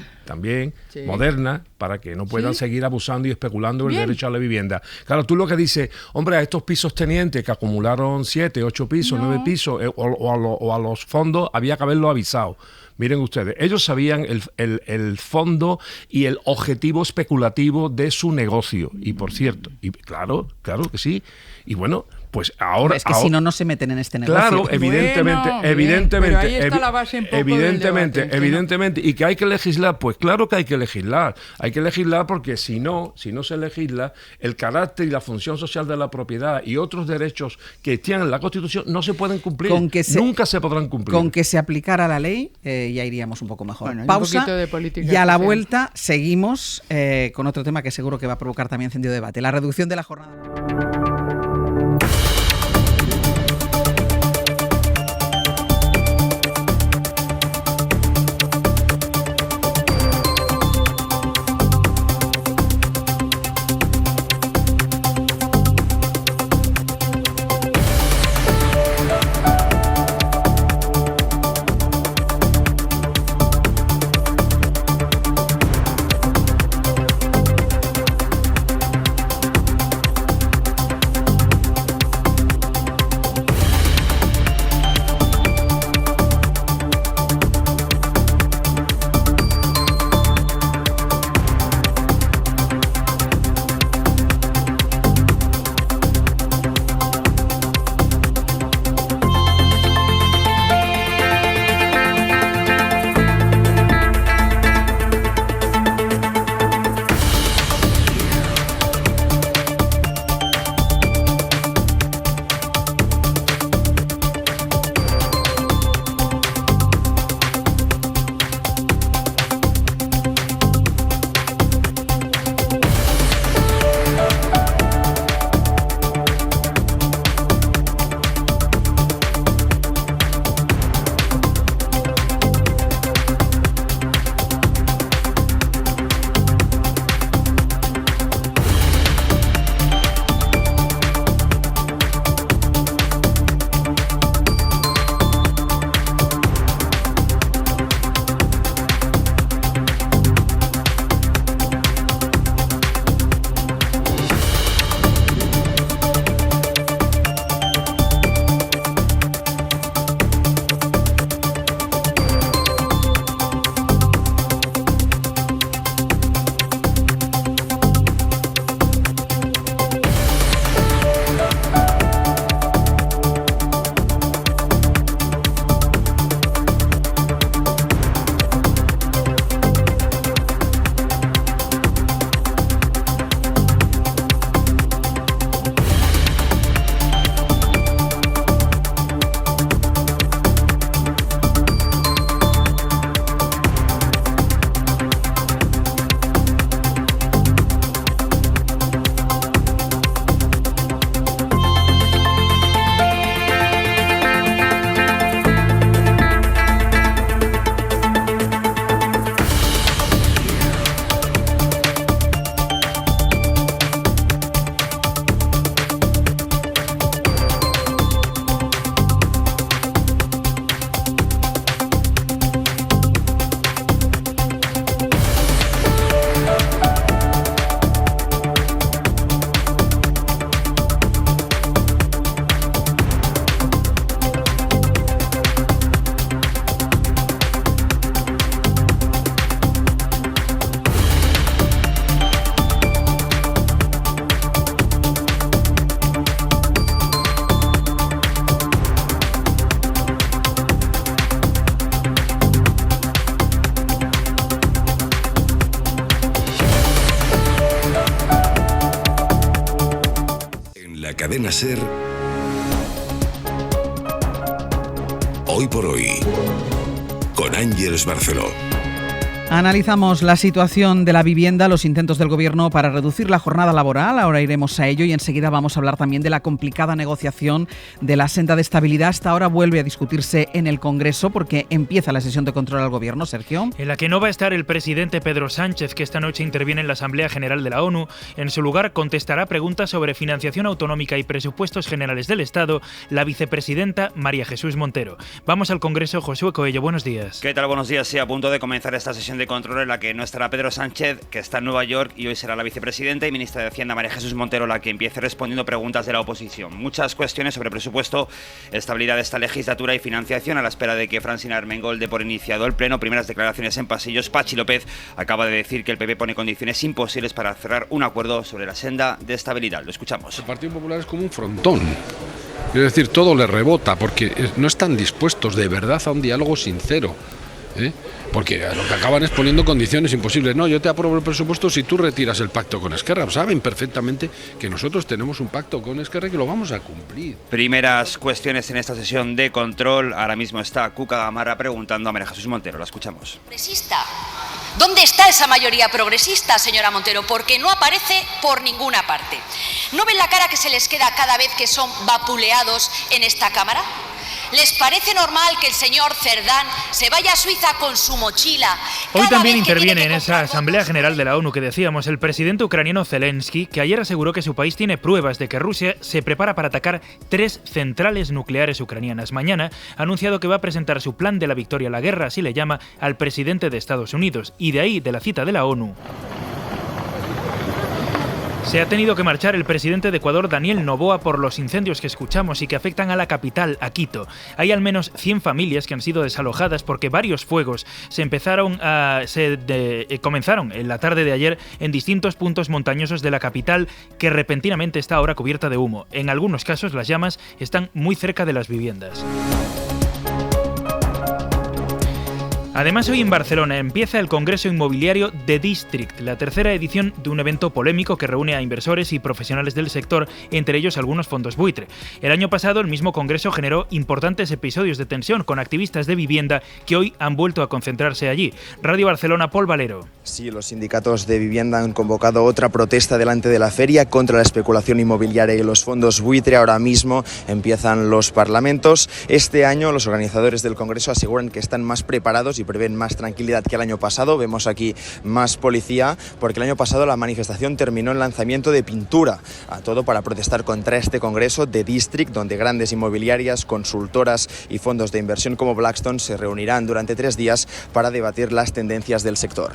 [SPEAKER 7] Sí.
[SPEAKER 4] moderna, para que no puedan
[SPEAKER 7] Sí.
[SPEAKER 4] seguir abusando y especulando el
[SPEAKER 7] Bien.
[SPEAKER 4] derecho a la vivienda. Claro, tú lo que dices, hombre, a estos pisos tenientes que acumularon 7, 8 pisos,
[SPEAKER 7] No.
[SPEAKER 4] 9 pisos, o a los fondos, había que haberlo avisado. Miren ustedes, ellos sabían el fondo y el objetivo especulativo de su negocio. Y por cierto, y claro que sí. Y bueno, pues ahora...
[SPEAKER 2] Es que si no, no se meten en este negocio.
[SPEAKER 4] Claro, evidentemente,
[SPEAKER 7] Bueno, bien,
[SPEAKER 4] evidentemente,
[SPEAKER 7] pero ahí está la base un poco del
[SPEAKER 4] evidentemente,
[SPEAKER 7] debate, que
[SPEAKER 4] evidentemente, y que hay que legislar, pues claro que hay que legislar porque si no se legisla, el carácter y la función social de la propiedad y otros derechos que tiene la Constitución no se pueden cumplir, nunca se podrán cumplir.
[SPEAKER 2] Con que se aplicara la ley, ya iríamos un poco mejor.
[SPEAKER 7] Bueno, y un
[SPEAKER 2] Pausa,
[SPEAKER 7] poquito de política
[SPEAKER 2] y a la
[SPEAKER 7] social.
[SPEAKER 2] vuelta seguimos con otro tema que seguro que va a provocar también encendido debate, la reducción de la jornada.
[SPEAKER 1] Cadena SER. Hoy por hoy, con Ángeles Barceló.
[SPEAKER 2] Analizamos la situación de la vivienda, los intentos del Gobierno para reducir la jornada laboral. Ahora iremos a ello y enseguida vamos a hablar también de la complicada negociación de la senda de estabilidad. Hasta ahora vuelve a discutirse en el Congreso porque empieza la sesión de control al Gobierno, Sergio.
[SPEAKER 9] En la que no va a estar el presidente Pedro Sánchez, que esta noche interviene en la Asamblea General de la ONU. En su lugar contestará preguntas sobre financiación autonómica y presupuestos generales del Estado la vicepresidenta María Jesús Montero. Vamos al Congreso. Josué Coello, buenos días.
[SPEAKER 10] ¿Qué tal? Buenos días. Sí, a punto de comenzar esta sesión de control en la que no estará Pedro Sánchez, que está en Nueva York, y hoy será la vicepresidenta y ministra de Hacienda María Jesús Montero la que empiece respondiendo preguntas de la oposición. Muchas cuestiones sobre presupuesto, estabilidad de esta legislatura y financiación a la espera de que Francina Armengol dé por iniciado el pleno. Primeras declaraciones en pasillos. Pachi López acaba de decir que el PP pone condiciones imposibles para cerrar un acuerdo sobre la senda de estabilidad. Lo escuchamos.
[SPEAKER 11] El Partido Popular es como un frontón. Es decir, todo le rebota porque no están dispuestos de verdad a un diálogo sincero. Porque lo que acaban es poniendo condiciones imposibles. No, yo te apruebo el presupuesto si tú retiras el pacto con Esquerra. Saben perfectamente que nosotros tenemos un pacto con Esquerra y que lo vamos a cumplir.
[SPEAKER 10] Primeras cuestiones en esta sesión de control. Ahora mismo está Cuca Gamarra preguntando a María Jesús Montero. La escuchamos.
[SPEAKER 12] ¿Progresista? ¿Dónde está esa mayoría progresista, señora Montero? Porque no aparece por ninguna parte. ¿No ven la cara que se les queda cada vez que son vapuleados en esta Cámara? ¿Les parece normal que el señor Cerdán se vaya a Suiza con su mochila?
[SPEAKER 9] Hoy también interviene en esa Asamblea General de la ONU que decíamos el presidente ucraniano Zelensky, que ayer aseguró que su país tiene pruebas de que Rusia se prepara para atacar 3 centrales nucleares ucranianas. Mañana ha anunciado que va a presentar su plan de la victoria a la guerra, así le llama, al presidente de Estados Unidos. Y de ahí, de la cita de la ONU, se ha tenido que marchar el presidente de Ecuador, Daniel Noboa, por los incendios que escuchamos y que afectan a la capital, a Quito. Hay al menos 100 familias que han sido desalojadas porque varios fuegos comenzaron en la tarde de ayer en distintos puntos montañosos de la capital, que repentinamente está ahora cubierta de humo. En algunos casos las llamas están muy cerca de las viviendas. Además, hoy en Barcelona empieza el Congreso Inmobiliario The District, la tercera edición de un evento polémico que reúne a inversores y profesionales del sector, entre ellos algunos fondos buitre. El año pasado, el mismo Congreso generó importantes episodios de tensión con activistas de vivienda que hoy han vuelto a concentrarse allí. Radio Barcelona, Pol Valero.
[SPEAKER 13] Sí, los sindicatos de vivienda han convocado otra protesta delante de la feria contra la especulación inmobiliaria y los fondos buitre. Ahora mismo empiezan los parlamentos. Este año los organizadores del Congreso aseguran que están más preparados y prevén más tranquilidad que el año pasado. Vemos aquí más policía porque el año pasado la manifestación terminó en lanzamiento de pintura, a todo para protestar contra este Congreso de District, donde grandes inmobiliarias, consultoras y fondos de inversión como Blackstone se reunirán durante 3 días para debatir las tendencias del sector.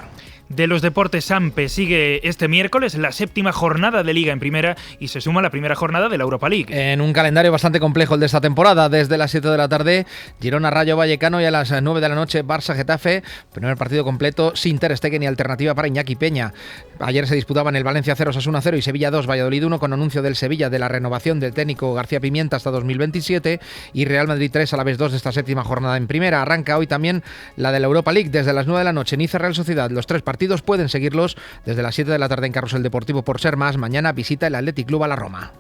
[SPEAKER 9] De los deportes, Sampe sigue este miércoles la 7ª jornada de Liga en Primera y se suma la primera jornada de la Europa League.
[SPEAKER 14] En un calendario bastante complejo el de esta temporada, desde las 7 de la tarde, Girona Rayo Vallecano y a las 9 de la noche Barça Getafe, primer partido completo sin Ter Stegen y alternativa para Iñaki Peña. Ayer se disputaban el Valencia 0, Osasuna 0 y Sevilla 2, Valladolid 1, con anuncio del Sevilla de la renovación del técnico García Pimienta hasta 2027 y Real Madrid 3, Alavés 2 de esta 7ª jornada en Primera. Arranca hoy también la de la Europa League desde las 9 de la noche, Niza Real Sociedad. Los 3 partidos pueden seguirlos desde las 7 de la tarde en Carrusel Deportivo por ser más. Mañana visita el Athletic Club a la Roma.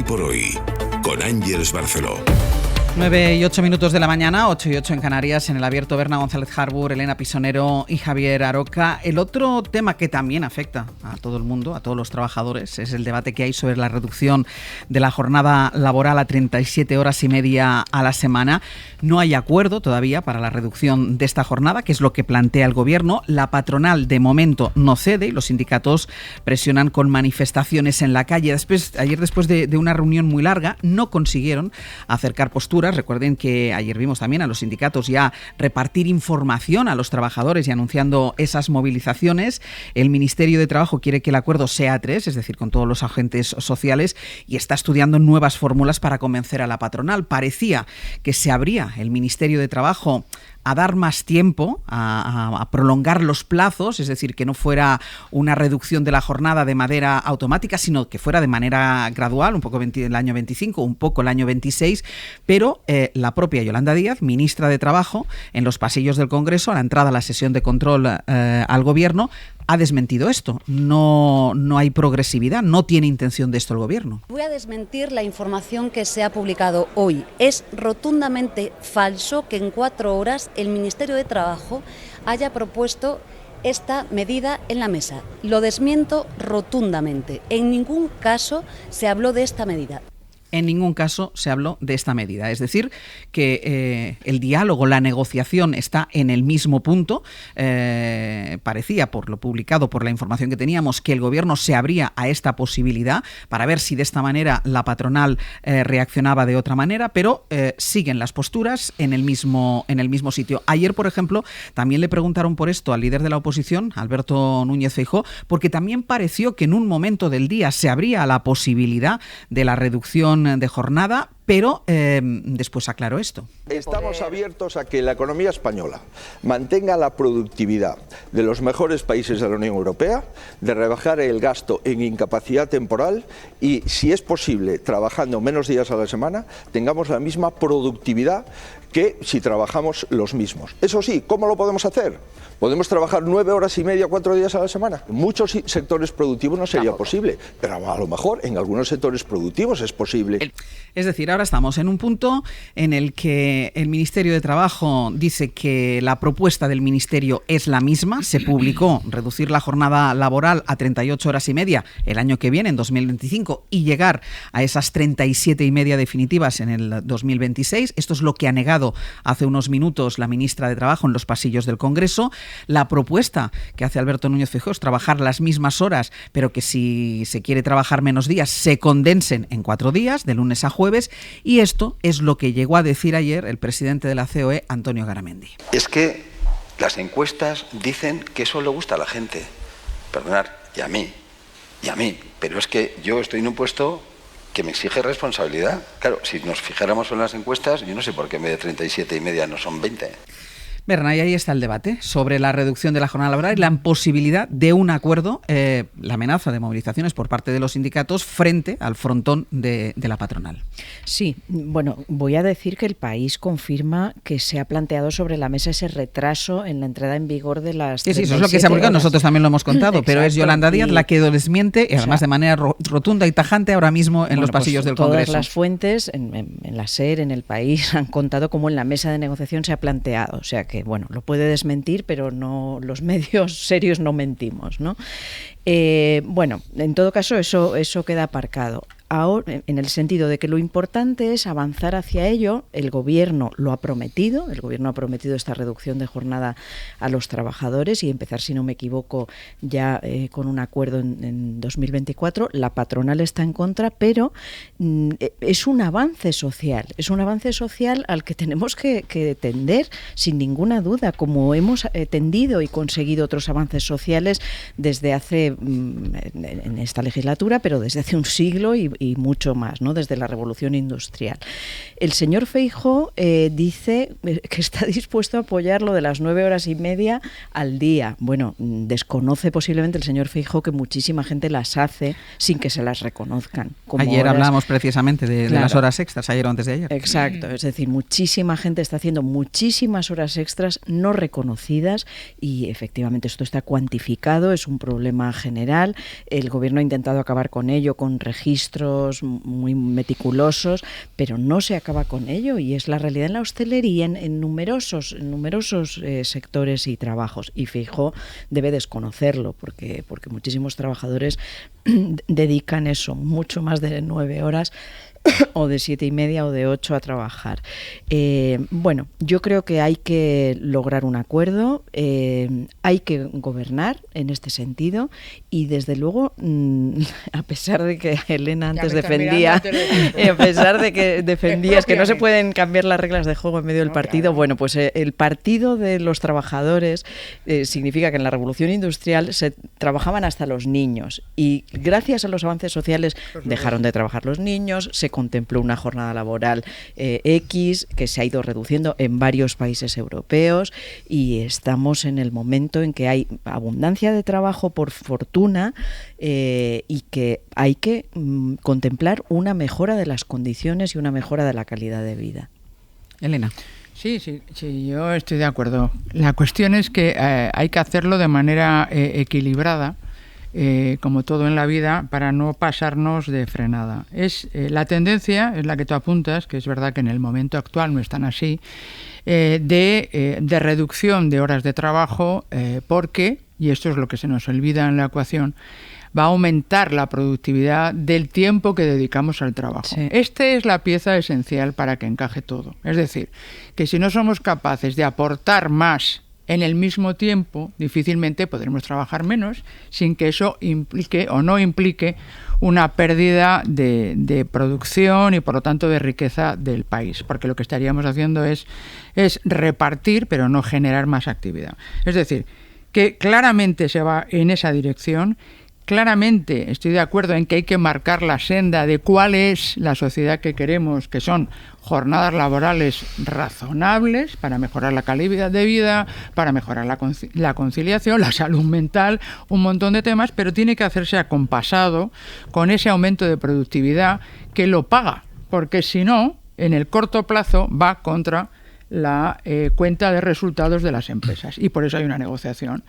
[SPEAKER 1] por hoy, con Ángeles Barceló.
[SPEAKER 2] 9 y 8 minutos de la mañana, 8 y 8 en Canarias, en el abierto Berna González Harbour, Elena Pisonero y Javier Aroca. El otro tema que también afecta a todo el mundo, a todos los trabajadores, es el debate que hay sobre la reducción de la jornada laboral a 37 horas y media a la semana. No hay acuerdo todavía para la reducción de esta jornada, que es lo que plantea el Gobierno. La patronal de momento no cede y los sindicatos presionan con manifestaciones en la calle. Ayer, después de una reunión muy larga, no consiguieron acercar posturas. Recuerden que ayer vimos también a los sindicatos ya repartir información a los trabajadores y anunciando esas movilizaciones. El Ministerio de Trabajo quiere que el acuerdo sea a 3, es decir, con todos los agentes sociales, y está estudiando nuevas fórmulas para convencer a la patronal. Parecía que se abría el Ministerio de Trabajo a dar más tiempo, a prolongar los plazos, es decir, que no fuera una reducción de la jornada de manera automática, sino que fuera de manera gradual, un poco el año 25, un poco el año 26, pero la propia Yolanda Díaz, ministra de Trabajo, en los pasillos del Congreso, a la entrada a la sesión de control al Gobierno, ha desmentido esto. No hay progresividad, no tiene intención de esto el Gobierno.
[SPEAKER 15] Voy a desmentir la información que se ha publicado hoy. Es rotundamente falso que en 4 horas el Ministerio de Trabajo haya propuesto esta medida en la mesa. Lo desmiento rotundamente. En ningún caso se habló de esta medida.
[SPEAKER 2] En ningún caso se habló de esta medida. Es decir, que el diálogo, la negociación está en el mismo punto. Parecía, por lo publicado, por la información que teníamos, que el Gobierno se abría a esta posibilidad para ver si de esta manera la patronal reaccionaba de otra manera, pero siguen las posturas en el mismo sitio. Ayer, por ejemplo, también le preguntaron por esto al líder de la oposición, Alberto Núñez Feijóo, porque también pareció que en un momento del día se abría a la posibilidad de la reducción de jornada, pero después aclaró esto.
[SPEAKER 16] Estamos abiertos a que la economía española mantenga la productividad de los mejores países de la Unión Europea, de rebajar el gasto en incapacidad temporal y, si es posible, trabajando menos días a la semana, tengamos la misma productividad que si trabajamos los mismos. Eso sí, ¿cómo lo podemos hacer? ¿Podemos trabajar 9 horas y media, 4 días a la semana? En muchos sectores productivos no sería posible, pero a lo mejor en algunos sectores productivos es posible.
[SPEAKER 2] Es decir, ahora estamos en un punto en el que el Ministerio de Trabajo dice que la propuesta del Ministerio es la misma. Se publicó reducir la jornada laboral a 38 horas y media el año que viene, en 2025, y llegar a esas 37 y media definitivas en el 2026. Esto es lo que ha negado hace unos minutos la ministra de Trabajo en los pasillos del Congreso. La propuesta que hace Alberto Núñez Feijóo es trabajar las mismas horas, pero que si se quiere trabajar menos días, se condensen en 4 días, de lunes a jueves, y esto es lo que llegó a decir ayer el presidente de la COE, Antonio Garamendi.
[SPEAKER 17] Es que las encuestas dicen que eso le gusta a la gente. Perdonad, y a mí, pero es que yo estoy en un puesto que me exige responsabilidad. Claro, si nos fijáramos en las encuestas, yo no sé por qué en vez de 37 y media no son 20.
[SPEAKER 2] Berna, y ahí está el debate sobre la reducción de la jornada laboral y la imposibilidad de un acuerdo, la amenaza de movilizaciones por parte de los sindicatos frente al frontón de la patronal.
[SPEAKER 8] Sí, bueno, voy a decir que El País confirma que se ha planteado sobre la mesa ese retraso en la entrada en vigor de las 37
[SPEAKER 2] Sí, eso es lo que se ha publicado, nosotros también lo hemos contado, pero es Yolanda Díaz la que lo desmiente, y además de manera rotunda y tajante ahora mismo en los pasillos del Congreso.
[SPEAKER 8] Todas las fuentes, en la SER, en El País, han contado cómo en la mesa de negociación se ha planteado, o sea que, bueno, lo puede desmentir, pero no, los medios serios no mentimos, ¿no? Bueno, en todo caso eso queda aparcado. Ahora, en el sentido de que lo importante es avanzar hacia ello. El Gobierno lo ha prometido, esta reducción de jornada a los trabajadores y empezar, si no me equivoco, ya con un acuerdo en 2024. La patronal está en contra, pero es un avance social al que tenemos que tender sin ninguna duda, como hemos tendido y conseguido otros avances sociales desde hace, en esta legislatura, pero desde hace un siglo y mucho más, ¿no? Desde la Revolución Industrial. El señor Feijóo dice que está dispuesto a apoyar lo de las 9 horas y media al día. Bueno, desconoce posiblemente el señor Feijóo que muchísima gente las hace sin que se las reconozcan.
[SPEAKER 2] Ayer hablamos precisamente de las horas extras, ayer o antes de ayer.
[SPEAKER 8] Exacto, es decir, muchísima gente está haciendo muchísimas horas extras no reconocidas y efectivamente esto está cuantificado, es un problema general. El Gobierno ha intentado acabar con ello con registros rigurosos, muy meticulosos, pero no se acaba con ello, y es la realidad en la hostelería, en numerosos sectores y trabajos. Y Feijóo debe desconocerlo, porque muchísimos trabajadores dedican eso, mucho más de 9 horas o de 7:30 o de 8 a trabajar. Bueno, yo creo que hay que lograr un acuerdo, hay que gobernar en este sentido, y desde luego, a pesar de que Elena antes defendía, a pesar de que defendías que no se pueden cambiar las reglas de juego en medio del partido, claro. Bueno, pues el partido de los trabajadores significa que en la revolución industrial se trabajaban hasta los niños, y gracias a los avances sociales dejaron de trabajar los niños, se contempló una jornada laboral X, que se ha ido reduciendo en varios países europeos, y estamos en el momento en que hay abundancia de trabajo, por fortuna, y que hay que contemplar una mejora de las condiciones y una mejora de la calidad de vida.
[SPEAKER 2] Elena.
[SPEAKER 7] Sí, yo estoy de acuerdo. La cuestión es que hay que hacerlo de manera equilibrada, como todo en la vida, para no pasarnos de frenada. La tendencia es la que tú apuntas, que es verdad que en el momento actual no es tan así, de reducción de horas de trabajo, porque, y esto es lo que se nos olvida en la ecuación, va a aumentar la productividad del tiempo que dedicamos al trabajo. Sí. Esta es la pieza esencial para que encaje todo. Es decir, que si no somos capaces de aportar más en el mismo tiempo, difícilmente podremos trabajar menos sin que eso implique o no implique una pérdida de producción y, por lo tanto, de riqueza del país, porque lo que estaríamos haciendo es repartir, pero no generar más actividad. Es decir, que claramente se va en esa dirección. Claramente estoy de acuerdo en que hay que marcar la senda de cuál es la sociedad que queremos, que son jornadas laborales razonables para mejorar la calidad de vida, para mejorar la conciliación, la salud mental, un montón de temas, pero tiene que hacerse acompasado con ese aumento de productividad que lo paga, porque si no, en el corto plazo va contra la cuenta de resultados de las empresas, y por eso hay una negociación.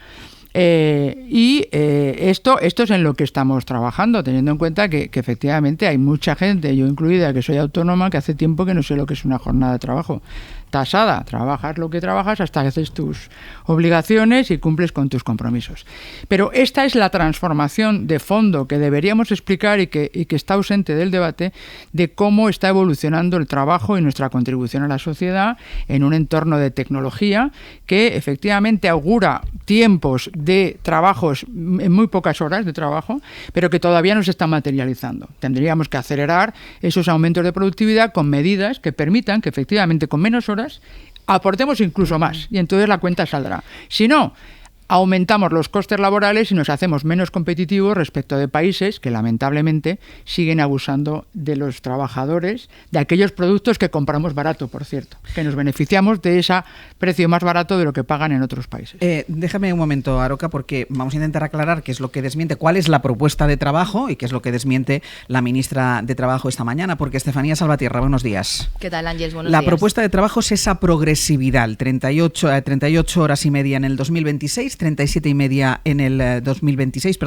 [SPEAKER 7] Esto es en lo que estamos trabajando, teniendo en cuenta que efectivamente hay mucha gente, yo incluida, que soy autónoma, que hace tiempo que no sé lo que es una jornada de trabajo tasada. Trabajas lo que trabajas hasta que haces tus obligaciones y cumples con tus compromisos. Pero esta es la transformación de fondo que deberíamos explicar y que está ausente del debate, de cómo está evolucionando el trabajo y nuestra contribución a la sociedad en un entorno de tecnología que efectivamente augura tiempos de trabajos en muy pocas horas de trabajo, pero que todavía no se está materializando. Tendríamos que acelerar esos aumentos de productividad con medidas que permitan que efectivamente con menos horas aportemos incluso más, y entonces la cuenta saldrá. Si no, aumentamos los costes laborales y nos hacemos menos competitivos respecto de países que lamentablemente siguen abusando de los trabajadores, de aquellos productos que compramos barato, por cierto, que nos beneficiamos de ese precio más barato de lo que pagan en otros países.
[SPEAKER 2] Déjame un momento, Aroca, porque vamos a intentar aclarar qué es lo que desmiente, cuál es la propuesta de trabajo y qué es lo que desmiente la ministra de Trabajo esta mañana, porque Estefanía Salvatierra, buenos días.
[SPEAKER 18] ¿Qué tal, Ángeles? Buenos
[SPEAKER 2] días.
[SPEAKER 18] La
[SPEAKER 2] propuesta de trabajo es esa progresividad, 38 horas y media en el 2026, 37,5 en el 2026,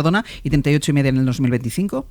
[SPEAKER 2] y 38,5 en el 2025.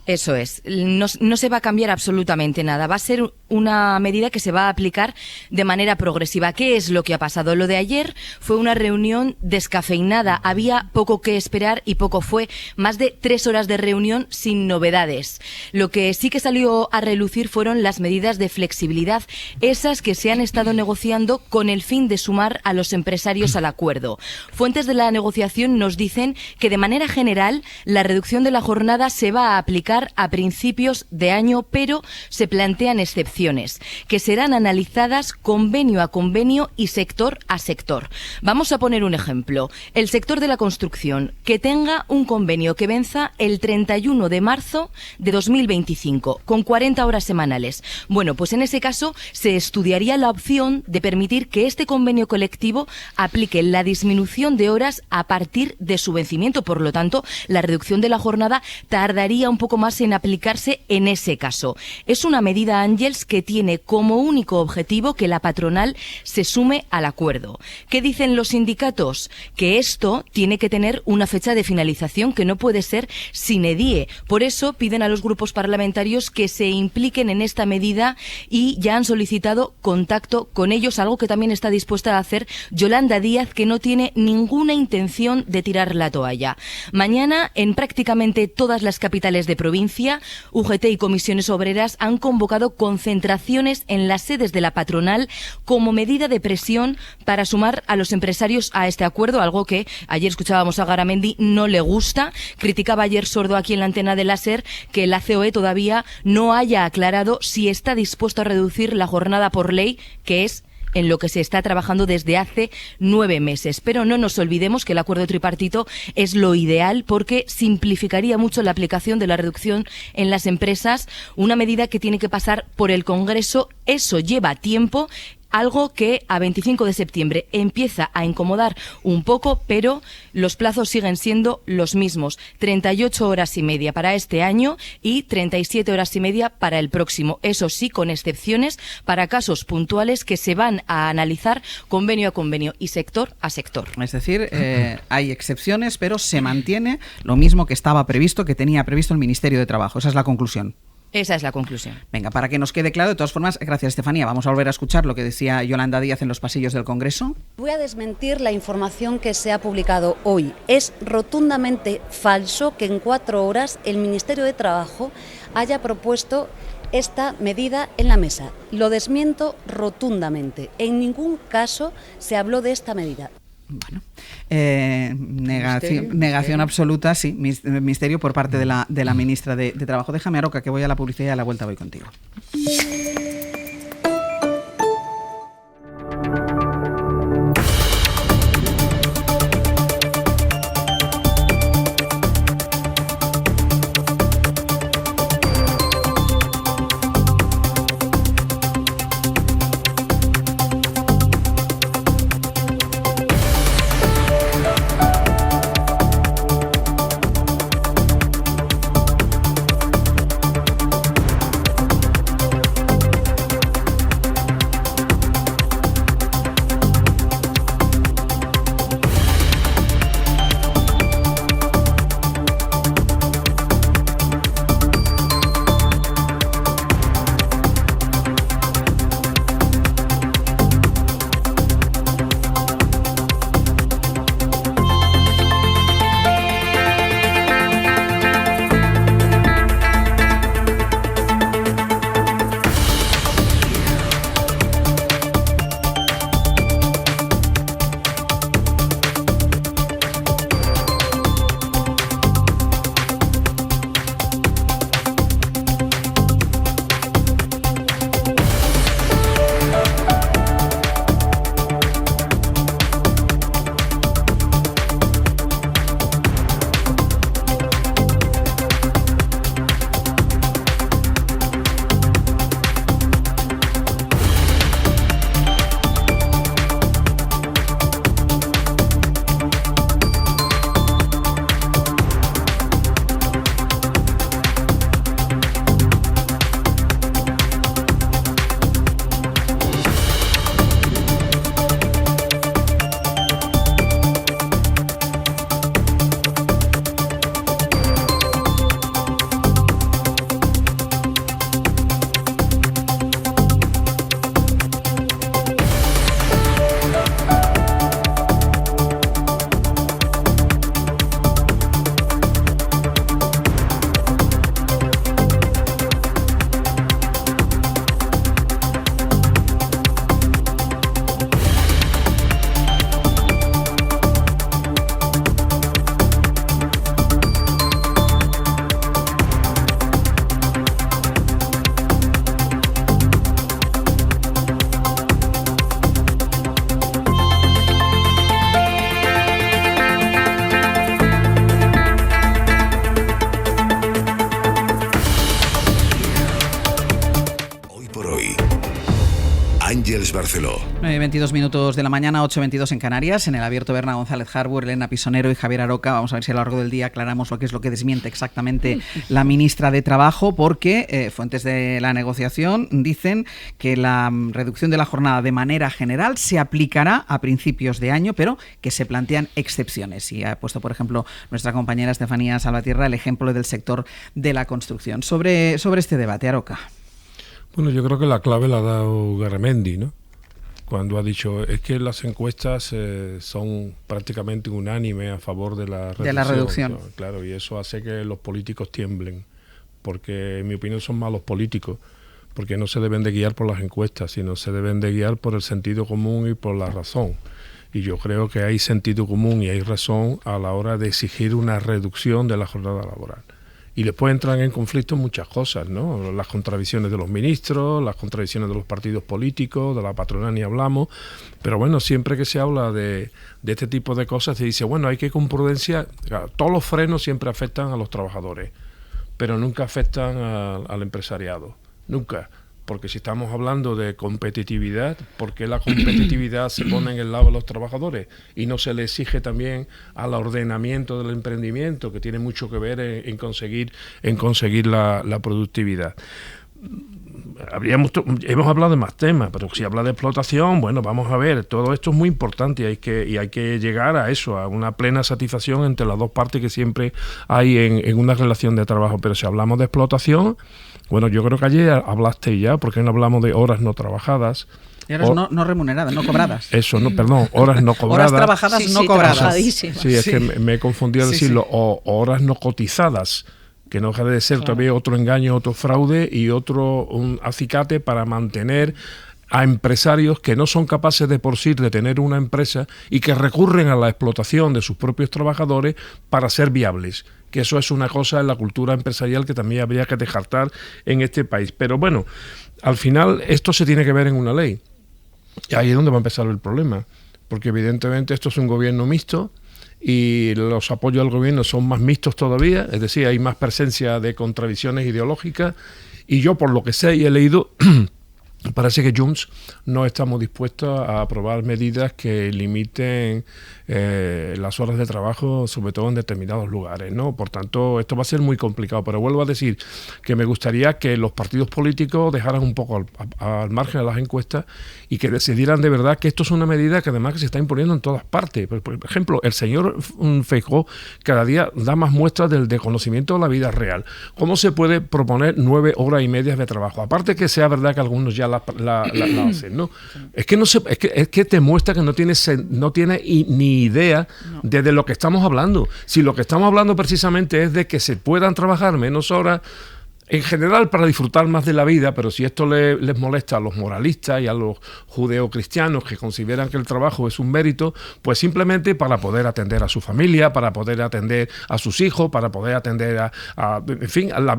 [SPEAKER 18] Eso es, no se va a cambiar absolutamente nada, va a ser una medida que se va a aplicar de manera progresiva. ¿Qué es lo que ha pasado? Lo de ayer fue una reunión descafeinada, había poco que esperar y poco fue, más de 3 horas de reunión sin novedades. Lo que sí que salió a relucir fueron las medidas de flexibilidad, esas que se han estado negociando con el fin de sumar a los empresarios al acuerdo. Fuentes de la negociación nos dicen que de manera general la reducción de la jornada se va a aplicar a principios de año, pero se plantean excepciones que serán analizadas convenio a convenio y sector a sector. Vamos a poner un ejemplo. El sector de la construcción, que tenga un convenio que venza el 31 de marzo de 2025, con 40 horas semanales. Bueno, pues en ese caso se estudiaría la opción de permitir que este convenio colectivo aplique la disminución de horas a partir de su vencimiento. Por lo tanto, la reducción de la jornada tardaría un poco más en aplicarse en ese caso. Es una medida, Ángels, que tiene como único objetivo que la patronal se sume al acuerdo. ¿Qué dicen los sindicatos? Que esto tiene que tener una fecha de finalización que no puede ser sine die. Por eso piden a los grupos parlamentarios que se impliquen en esta medida y ya han solicitado contacto con ellos, algo que también está dispuesta a hacer Yolanda Díaz, que no tiene ninguna intención de tirar la toalla. Mañana, en prácticamente todas las capitales de provincia, UGT y comisiones obreras han convocado concentraciones en las sedes de la patronal como medida de presión para sumar a los empresarios a este acuerdo, algo que ayer escuchábamos a Garamendi no le gusta. Criticaba ayer Sordo aquí en la antena de la SER que la COE todavía no haya aclarado si está dispuesto a reducir la jornada por ley, que es en lo que se está trabajando desde hace 9 meses. Pero no nos olvidemos que el acuerdo tripartito es lo ideal porque simplificaría mucho la aplicación de la reducción en las empresas, una medida que tiene que pasar por el Congreso. Eso lleva tiempo, algo que a 25 de septiembre empieza a incomodar un poco, pero los plazos siguen siendo los mismos. 38 horas y media para este año y 37 horas y media para el próximo. Eso sí, con excepciones para casos puntuales que se van a analizar convenio a convenio y sector a sector.
[SPEAKER 2] Es decir, hay excepciones, pero se mantiene lo mismo que estaba previsto, que tenía previsto el Ministerio de Trabajo. Esa es la conclusión.
[SPEAKER 18] Esa es la conclusión.
[SPEAKER 2] Venga, para que nos quede claro, de todas formas, gracias Estefanía, vamos a volver a escuchar lo que decía Yolanda Díaz en los pasillos del Congreso.
[SPEAKER 15] Voy a desmentir la información que se ha publicado hoy. Es rotundamente falso que en 4 horas el Ministerio de Trabajo haya propuesto esta medida en la mesa. Lo desmiento rotundamente. En ningún caso se habló de esta medida.
[SPEAKER 2] Bueno, negación absoluta, sí, misterio por parte de la ministra de Trabajo. Déjame, Aroca, que voy a la publicidad y a la vuelta voy contigo.
[SPEAKER 1] Ángels Barceló.
[SPEAKER 2] 22 minutos de la mañana, 8:22 en Canarias. En el abierto Berna González Harbour, Elena Pisonero y Javier Aroca. Vamos a ver si a lo largo del día aclaramos lo que desmiente exactamente la ministra de Trabajo, porque fuentes de la negociación dicen que la reducción de la jornada de manera general se aplicará a principios de año, pero que se plantean excepciones. Y ha puesto, por ejemplo, nuestra compañera Estefanía Salvatierra el ejemplo del sector de la construcción. Sobre este debate, Aroca.
[SPEAKER 4] Bueno, yo creo que la clave la ha dado Garamendi, ¿no? Cuando ha dicho, es que las encuestas son prácticamente unánimes a favor de la reducción.
[SPEAKER 2] De la reducción.
[SPEAKER 4] Claro, y eso hace que los políticos tiemblen, porque en mi opinión son malos políticos, porque no se deben de guiar por las encuestas, sino se deben de guiar por el sentido común y por la razón. Y yo creo que hay sentido común y hay razón a la hora de exigir una reducción de la jornada laboral. Y después entran en conflicto muchas cosas, ¿no? Las contradicciones de los ministros, las contradicciones de los partidos políticos, de la patronal ni hablamos. Pero bueno, siempre que se habla de este tipo de cosas, se dice, bueno, hay que ir con prudencia. Claro, todos los frenos siempre afectan a los trabajadores, pero nunca afectan al empresariado. Nunca. Porque si estamos hablando de competitividad, ¿por qué la competitividad se pone en el lado de los trabajadores? Y no se le exige también al ordenamiento del emprendimiento, que tiene mucho que ver en conseguir la productividad. Hemos hablado de más temas, pero si habla de explotación, bueno, vamos a ver, todo esto es muy importante y hay que llegar a eso, a una plena satisfacción entre las dos partes que siempre hay en una relación de trabajo. Pero si hablamos de explotación, bueno, yo creo que ayer hablaste ya, porque no hablamos de horas no trabajadas.
[SPEAKER 2] Y horas no remuneradas, no cobradas.
[SPEAKER 4] Eso, no, perdón, horas no cobradas.
[SPEAKER 2] Horas trabajadas no cobradas.
[SPEAKER 4] Sí, es que me he confundido al decirlo, o horas no cotizadas, que no deja de ser todavía otro engaño, otro fraude y un acicate para mantener a empresarios que no son capaces de por sí de tener una empresa y que recurren a la explotación de sus propios trabajadores para ser viables. Que eso es una cosa en la cultura empresarial que también habría que descartar en este país. Pero bueno, al final esto se tiene que ver en una ley. Y ahí es donde va a empezar el problema, porque evidentemente esto es un gobierno mixto y los apoyos al gobierno son más mixtos todavía, es decir, hay más presencia de contradicciones ideológicas, y yo por lo que sé y he leído, parece que Junts no estamos dispuestos a aprobar medidas que limiten las horas de trabajo, sobre todo en determinados lugares, ¿no? Por tanto, esto va a ser muy complicado, pero vuelvo a decir que me gustaría que los partidos políticos dejaran un poco al margen de las encuestas y que decidieran de verdad que esto es una medida que además que se está imponiendo en todas partes. Por ejemplo, el señor Feijóo cada día da más muestras del desconocimiento de la vida real. ¿Cómo se puede proponer 9 horas y media de trabajo? Aparte que sea verdad que algunos ya la hacen, ¿no? Es que te muestra que no tiene ni idea de lo que estamos hablando. Si lo que estamos hablando precisamente es de que se puedan trabajar menos horas en general para disfrutar más de la vida, pero si esto les molesta a los moralistas y a los judeocristianos que consideran que el trabajo es un mérito, pues simplemente para poder atender a su familia, para poder atender a sus hijos, para poder atender a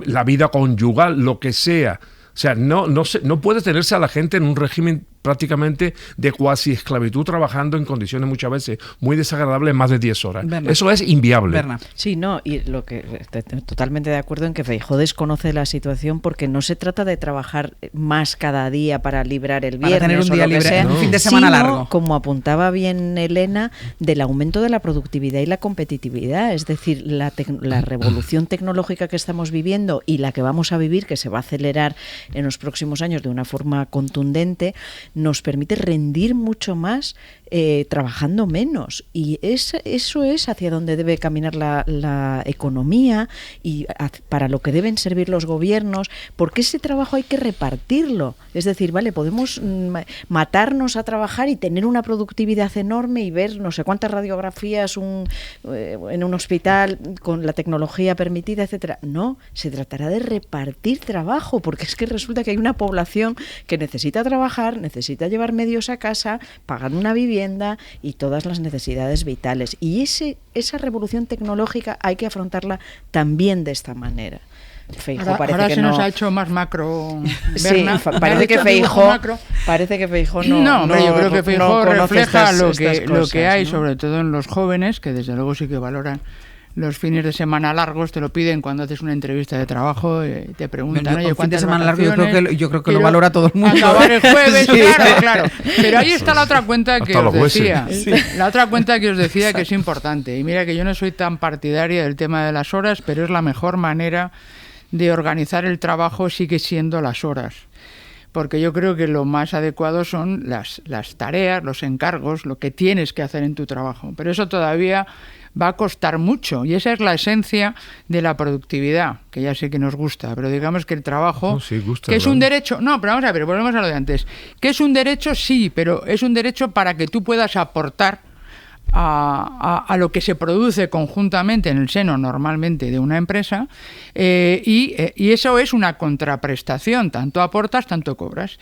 [SPEAKER 4] la vida conyugal, lo que sea. O sea, no puede tenerse a la gente en un régimen prácticamente de cuasi esclavitud, trabajando en condiciones muchas veces muy desagradables, más de 10 horas.
[SPEAKER 2] Berna.
[SPEAKER 4] Eso es inviable.
[SPEAKER 2] Berna.
[SPEAKER 8] Sí, no, y lo que totalmente de acuerdo en que Feijóo desconoce la situación, porque no se trata de trabajar más cada día para librar el viernes,
[SPEAKER 2] para tener un día libre, un fin de semana largo,
[SPEAKER 8] como apuntaba bien Elena, del aumento de la productividad y la competitividad. Es decir, la revolución tecnológica que estamos viviendo y la que vamos a vivir, que se va a acelerar en los próximos años de una forma contundente, nos permite rendir mucho más trabajando menos, y eso es hacia donde debe caminar la economía y para lo que deben servir los gobiernos, porque ese trabajo hay que repartirlo. Es decir, vale, podemos matarnos a trabajar y tener una productividad enorme y ver no sé cuántas radiografías en un hospital con la tecnología permitida, etcétera. No, se tratará de repartir trabajo, porque es que resulta que hay una población que necesita trabajar, necesita llevar medios a casa, pagar una vivienda y todas las necesidades vitales. Y esa revolución tecnológica hay que afrontarla también de esta manera.
[SPEAKER 7] Feijóo ahora que se nos ha hecho más macro.
[SPEAKER 8] Berna, sí, parece que Feijóo no.
[SPEAKER 7] No, yo creo que Feijóo refleja lo que hay, sobre todo en los jóvenes, que desde luego sí que valoran los fines de semana largos te lo piden cuando haces una entrevista de trabajo, te preguntan, oye,
[SPEAKER 2] fin de
[SPEAKER 7] ¿cuántas
[SPEAKER 2] semana largo
[SPEAKER 7] vacaciones?
[SPEAKER 2] yo creo que lo valora todo el mundo.
[SPEAKER 7] Acabar el jueves,
[SPEAKER 2] Sí.
[SPEAKER 7] claro. Pero ahí está la otra cuenta que os decía. La otra cuenta que os decía que es importante. Y mira que yo no soy tan partidaria del tema de las horas, pero es la mejor manera de organizar el trabajo, sigue siendo las horas. Porque yo creo que lo más adecuado son las tareas, los encargos, lo que tienes que hacer en tu trabajo. Pero eso todavía va a costar mucho, y esa es la esencia de la productividad, que ya sé que nos gusta, pero digamos que el trabajo, que es un derecho, pero vamos a ver, volvemos a lo de antes, que es un derecho, sí, pero es un derecho para que tú puedas aportar a lo que se produce conjuntamente en el seno normalmente de una empresa, y eso es una contraprestación, tanto aportas, tanto cobras.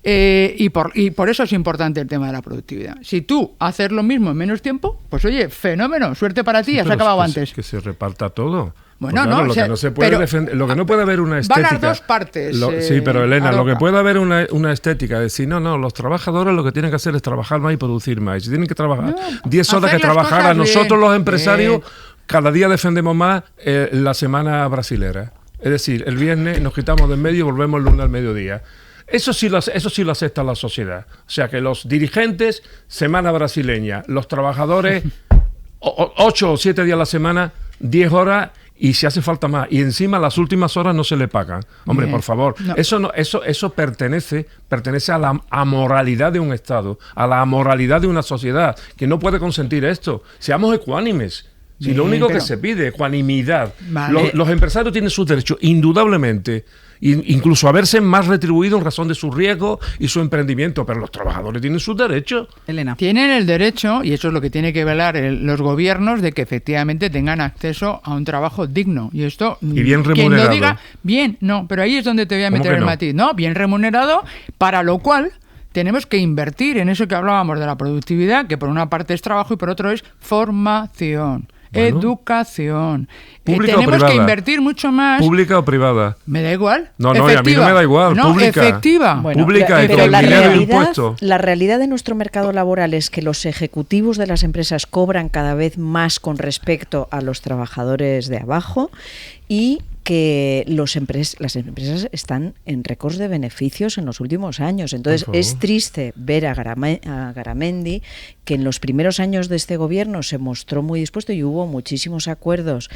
[SPEAKER 7] Y por eso es importante el tema de la productividad. Si tú haces lo mismo en menos tiempo, pues oye, fenómeno, suerte para ti, has acabado antes.
[SPEAKER 4] Que se reparta todo.
[SPEAKER 7] Bueno,
[SPEAKER 4] claro,
[SPEAKER 7] no,
[SPEAKER 4] lo que no se puede defender, lo que no puede haber una estética.
[SPEAKER 7] Van las dos partes.
[SPEAKER 4] Sí, pero Elena, lo que puede haber una estética de decir, no, los trabajadores lo que tienen que hacer es trabajar más y producir más. Si tienen que trabajar 10 horas que trabajar a nosotros los empresarios, cada día defendemos más la semana brasilera. Es decir, el viernes nos quitamos de en medio y volvemos el lunes al mediodía. Eso sí lo acepta la sociedad. O sea que los dirigentes, semana brasileña, los trabajadores, 8 o 7 días a la semana, 10 horas, y si hace falta más. Y encima las últimas horas no se le pagan. Hombre, por favor, no. Eso pertenece a la amoralidad de un Estado, a la amoralidad de una sociedad, que no puede consentir esto. Seamos ecuánimes. Si lo único que se pide es ecuanimidad. Vale. Los empresarios tienen sus derechos, indudablemente, incluso a verse más retribuidos en razón de su riesgo y su emprendimiento, pero los trabajadores tienen sus derechos.
[SPEAKER 2] Elena.
[SPEAKER 7] Tienen el derecho, y eso es lo que tiene que velar los gobiernos, de que efectivamente tengan acceso a un trabajo digno. Y esto,
[SPEAKER 4] y bien remunerado.
[SPEAKER 7] Quien lo diga, bien, no, pero ahí es donde te voy a meter el matiz. No, bien remunerado, para lo cual tenemos que invertir en eso que hablábamos de la productividad, que por una parte es trabajo y por otro es formación. Bueno, educación. Tenemos que invertir mucho más.
[SPEAKER 4] ¿Pública o privada?
[SPEAKER 7] Me da igual.
[SPEAKER 4] No, y a mí no me da igual.
[SPEAKER 7] No,
[SPEAKER 4] pública.
[SPEAKER 7] Efectiva.
[SPEAKER 8] Bueno,
[SPEAKER 4] pública,
[SPEAKER 8] pero
[SPEAKER 4] la
[SPEAKER 8] realidad de nuestro mercado laboral es que los ejecutivos de las empresas cobran cada vez más con respecto a los trabajadores de abajo, y que las empresas están en récords de beneficios en los últimos años. Entonces es triste ver a Garamendi, que en los primeros años de este gobierno se mostró muy dispuesto y hubo muchísimos acuerdos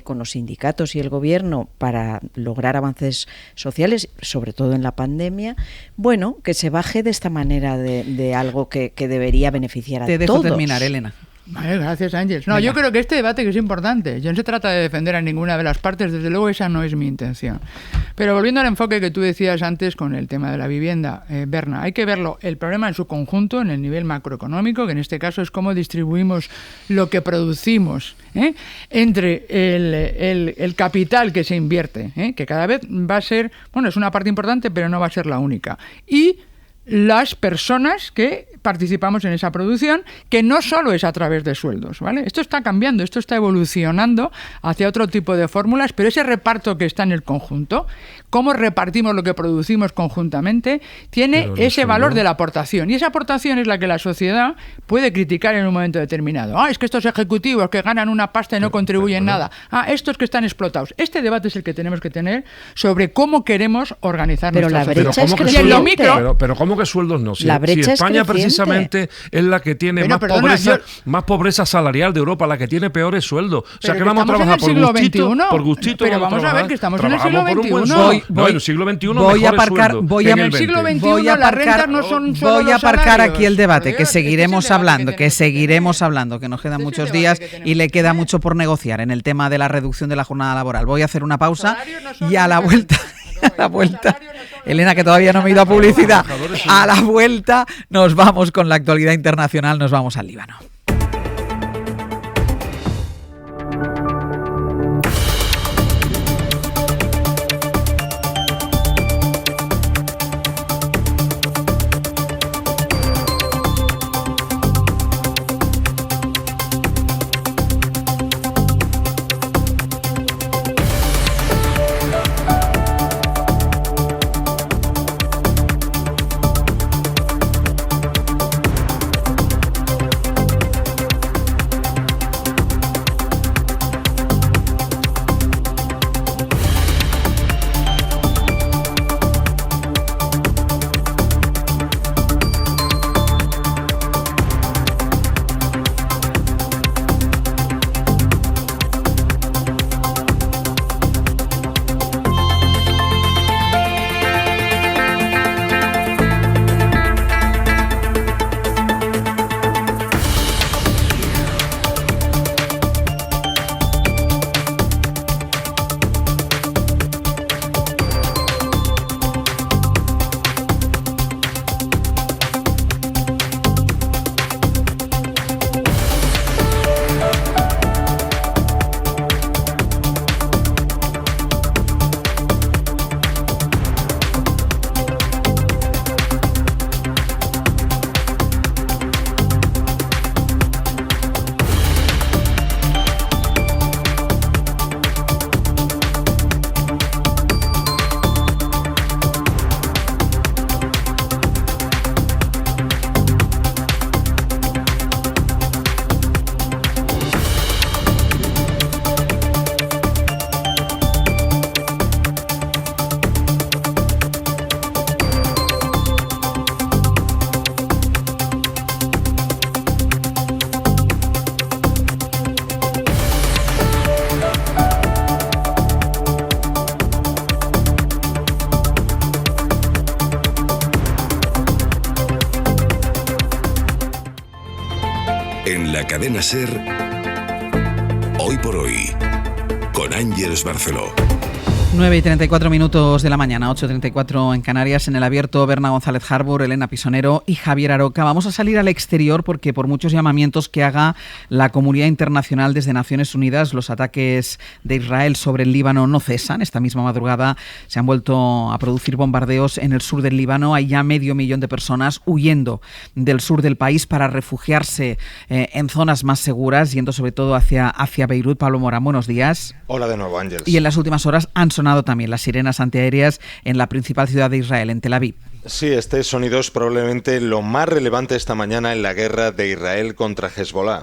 [SPEAKER 8] con los sindicatos y el gobierno para lograr avances sociales, sobre todo en la pandemia. Bueno, que se baje de esta manera de algo que debería beneficiar a todos.
[SPEAKER 2] Te dejo terminar, Elena.
[SPEAKER 7] Vale, gracias, Ángeles. No, yo creo que este debate que es importante. Yo no se trata de defender a ninguna de las partes, desde luego esa no es mi intención. Pero volviendo al enfoque que tú decías antes con el tema de la vivienda, Berna, hay que verlo, el problema en su conjunto, en el nivel macroeconómico, que en este caso es cómo distribuimos lo que producimos entre el capital que se invierte, que cada vez va a ser, es una parte importante, pero no va a ser la única. Y las personas que participamos en esa producción, que no solo es a través de sueldos, ¿vale? Esto está cambiando, esto está evolucionando hacia otro tipo de fórmulas, pero ese reparto que está en el conjunto, cómo repartimos lo que producimos conjuntamente, tiene ese valor de la aportación, y esa aportación es la que la sociedad puede criticar en un momento determinado. Es que estos ejecutivos que ganan una pasta y no contribuyen nada. Estos que están explotados. Este debate es el que tenemos que tener sobre cómo queremos organizar nuestra sociedad.
[SPEAKER 4] Pero ¿cómo que sueldos no? Si
[SPEAKER 8] España
[SPEAKER 4] precisamente es la que tiene más pobreza salarial de Europa, la que tiene peores sueldos. O sea, que vamos a trabajar por gustito.
[SPEAKER 7] Pero vamos a ver que estamos en el siglo XXI.
[SPEAKER 4] En el siglo XXI
[SPEAKER 7] en el siglo XXI las rentas no son solo
[SPEAKER 2] voy a aparcar
[SPEAKER 7] salarios.
[SPEAKER 2] Aquí el debate, que seguiremos hablando, que nos quedan muchos días y le queda mucho por negociar en el tema de la reducción de la jornada laboral. Voy a hacer una pausa y a la vuelta... Elena, que todavía no me he ido a publicidad. A la vuelta nos vamos con la actualidad internacional, nos vamos al Líbano.
[SPEAKER 1] la cadena SER, Hoy por Hoy, con Ángeles Barceló.
[SPEAKER 2] 9:34 de la mañana, 8:34 en Canarias, en el abierto Berna González Harbour, Elena Pisonero y Javier Aroca. Vamos a salir al exterior porque por muchos llamamientos que haga la comunidad internacional desde Naciones Unidas, los ataques de Israel sobre el Líbano no cesan. Esta misma madrugada se han vuelto a producir bombardeos en el sur del Líbano. Hay ya 500.000 de personas huyendo del sur del país para refugiarse en zonas más seguras, yendo sobre todo hacia Beirut. Pablo Morán, buenos días.
[SPEAKER 19] Hola de nuevo, Ángeles.
[SPEAKER 2] Y en las últimas horas han sonado también las sirenas antiaéreas en la principal ciudad de Israel, en Tel Aviv.
[SPEAKER 19] Sí, este sonido es probablemente lo más relevante esta mañana en la guerra de Israel contra Hezbollah.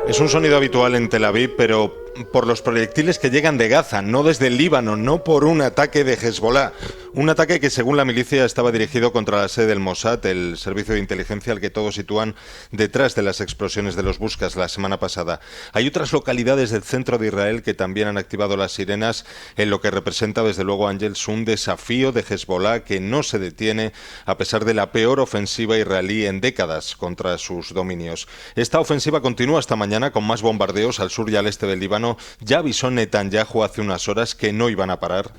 [SPEAKER 19] Es un sonido habitual en Tel Aviv, pero por los proyectiles que llegan de Gaza, no desde el Líbano, no por un ataque de Hezbollah. Un ataque que, según la milicia, estaba dirigido contra la sede del Mossad, el servicio de inteligencia al que todos sitúan detrás de las explosiones de los Buskas la semana pasada. Hay otras localidades del centro de Israel que también han activado las sirenas, en lo que representa, desde luego, Ángeles, un desafío de Hezbollah que no se detiene a pesar de la peor ofensiva israelí en décadas contra sus dominios. Esta ofensiva continúa esta mañana con más bombardeos al sur y al este del Líbano. Ya avisó Netanyahu hace unas horas que no iban a parar.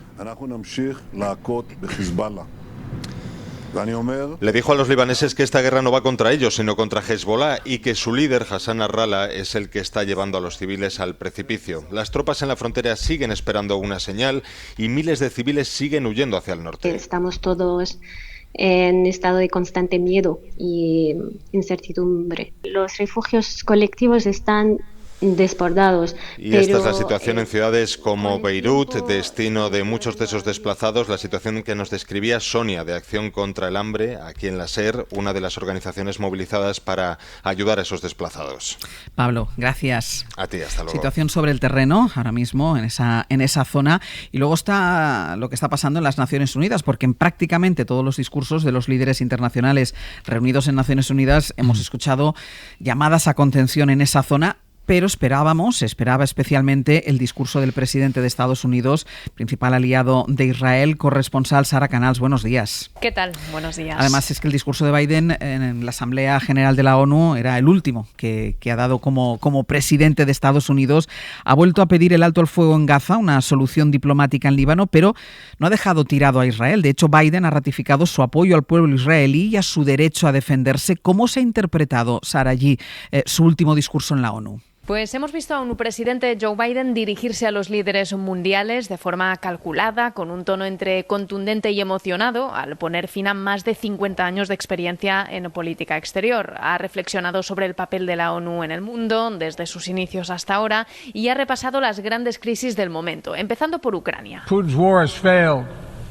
[SPEAKER 19] Le dijo a los libaneses que esta guerra no va contra ellos, sino contra Hezbollah, y que su líder, Hassan Nasrallah, es el que está llevando a los civiles al precipicio. Las tropas en la frontera siguen esperando una señal y miles de civiles siguen huyendo hacia el norte.
[SPEAKER 20] Estamos todos en estado de constante miedo y incertidumbre. Los refugios colectivos están desbordados.
[SPEAKER 19] Y esta es la situación en ciudades como Beirut, destino de muchos de esos desplazados, la situación que nos describía Sonia de Acción contra el Hambre, aquí en la SER, una de las organizaciones movilizadas para ayudar a esos desplazados.
[SPEAKER 2] Pablo, gracias.
[SPEAKER 19] A ti, hasta luego.
[SPEAKER 2] Situación sobre el terreno, ahora mismo, en esa zona, y luego está lo que está pasando en las Naciones Unidas, porque en prácticamente todos los discursos de los líderes internacionales reunidos en Naciones Unidas hemos escuchado llamadas a contención en esa zona, pero esperaba especialmente el discurso del presidente de Estados Unidos, principal aliado de Israel, corresponsal Sara Canals. Buenos días.
[SPEAKER 21] ¿Qué tal? Buenos días.
[SPEAKER 2] Además, es que el discurso de Biden en la Asamblea General de la ONU era el último que ha dado como presidente de Estados Unidos. Ha vuelto a pedir el alto al fuego en Gaza, una solución diplomática en Líbano, pero no ha dejado tirado a Israel. De hecho, Biden ha ratificado su apoyo al pueblo israelí y a su derecho a defenderse. ¿Cómo se ha interpretado, Sara, allí su último discurso en la ONU?
[SPEAKER 21] Pues hemos visto a un presidente Joe Biden dirigirse a los líderes mundiales de forma calculada, con un tono entre contundente y emocionado, al poner fin a más de 50 años de experiencia en política exterior. Ha reflexionado sobre el papel de la ONU en el mundo, desde sus inicios hasta ahora, y ha repasado las grandes crisis del momento, empezando por Ucrania.
[SPEAKER 22] Putin's war has failed.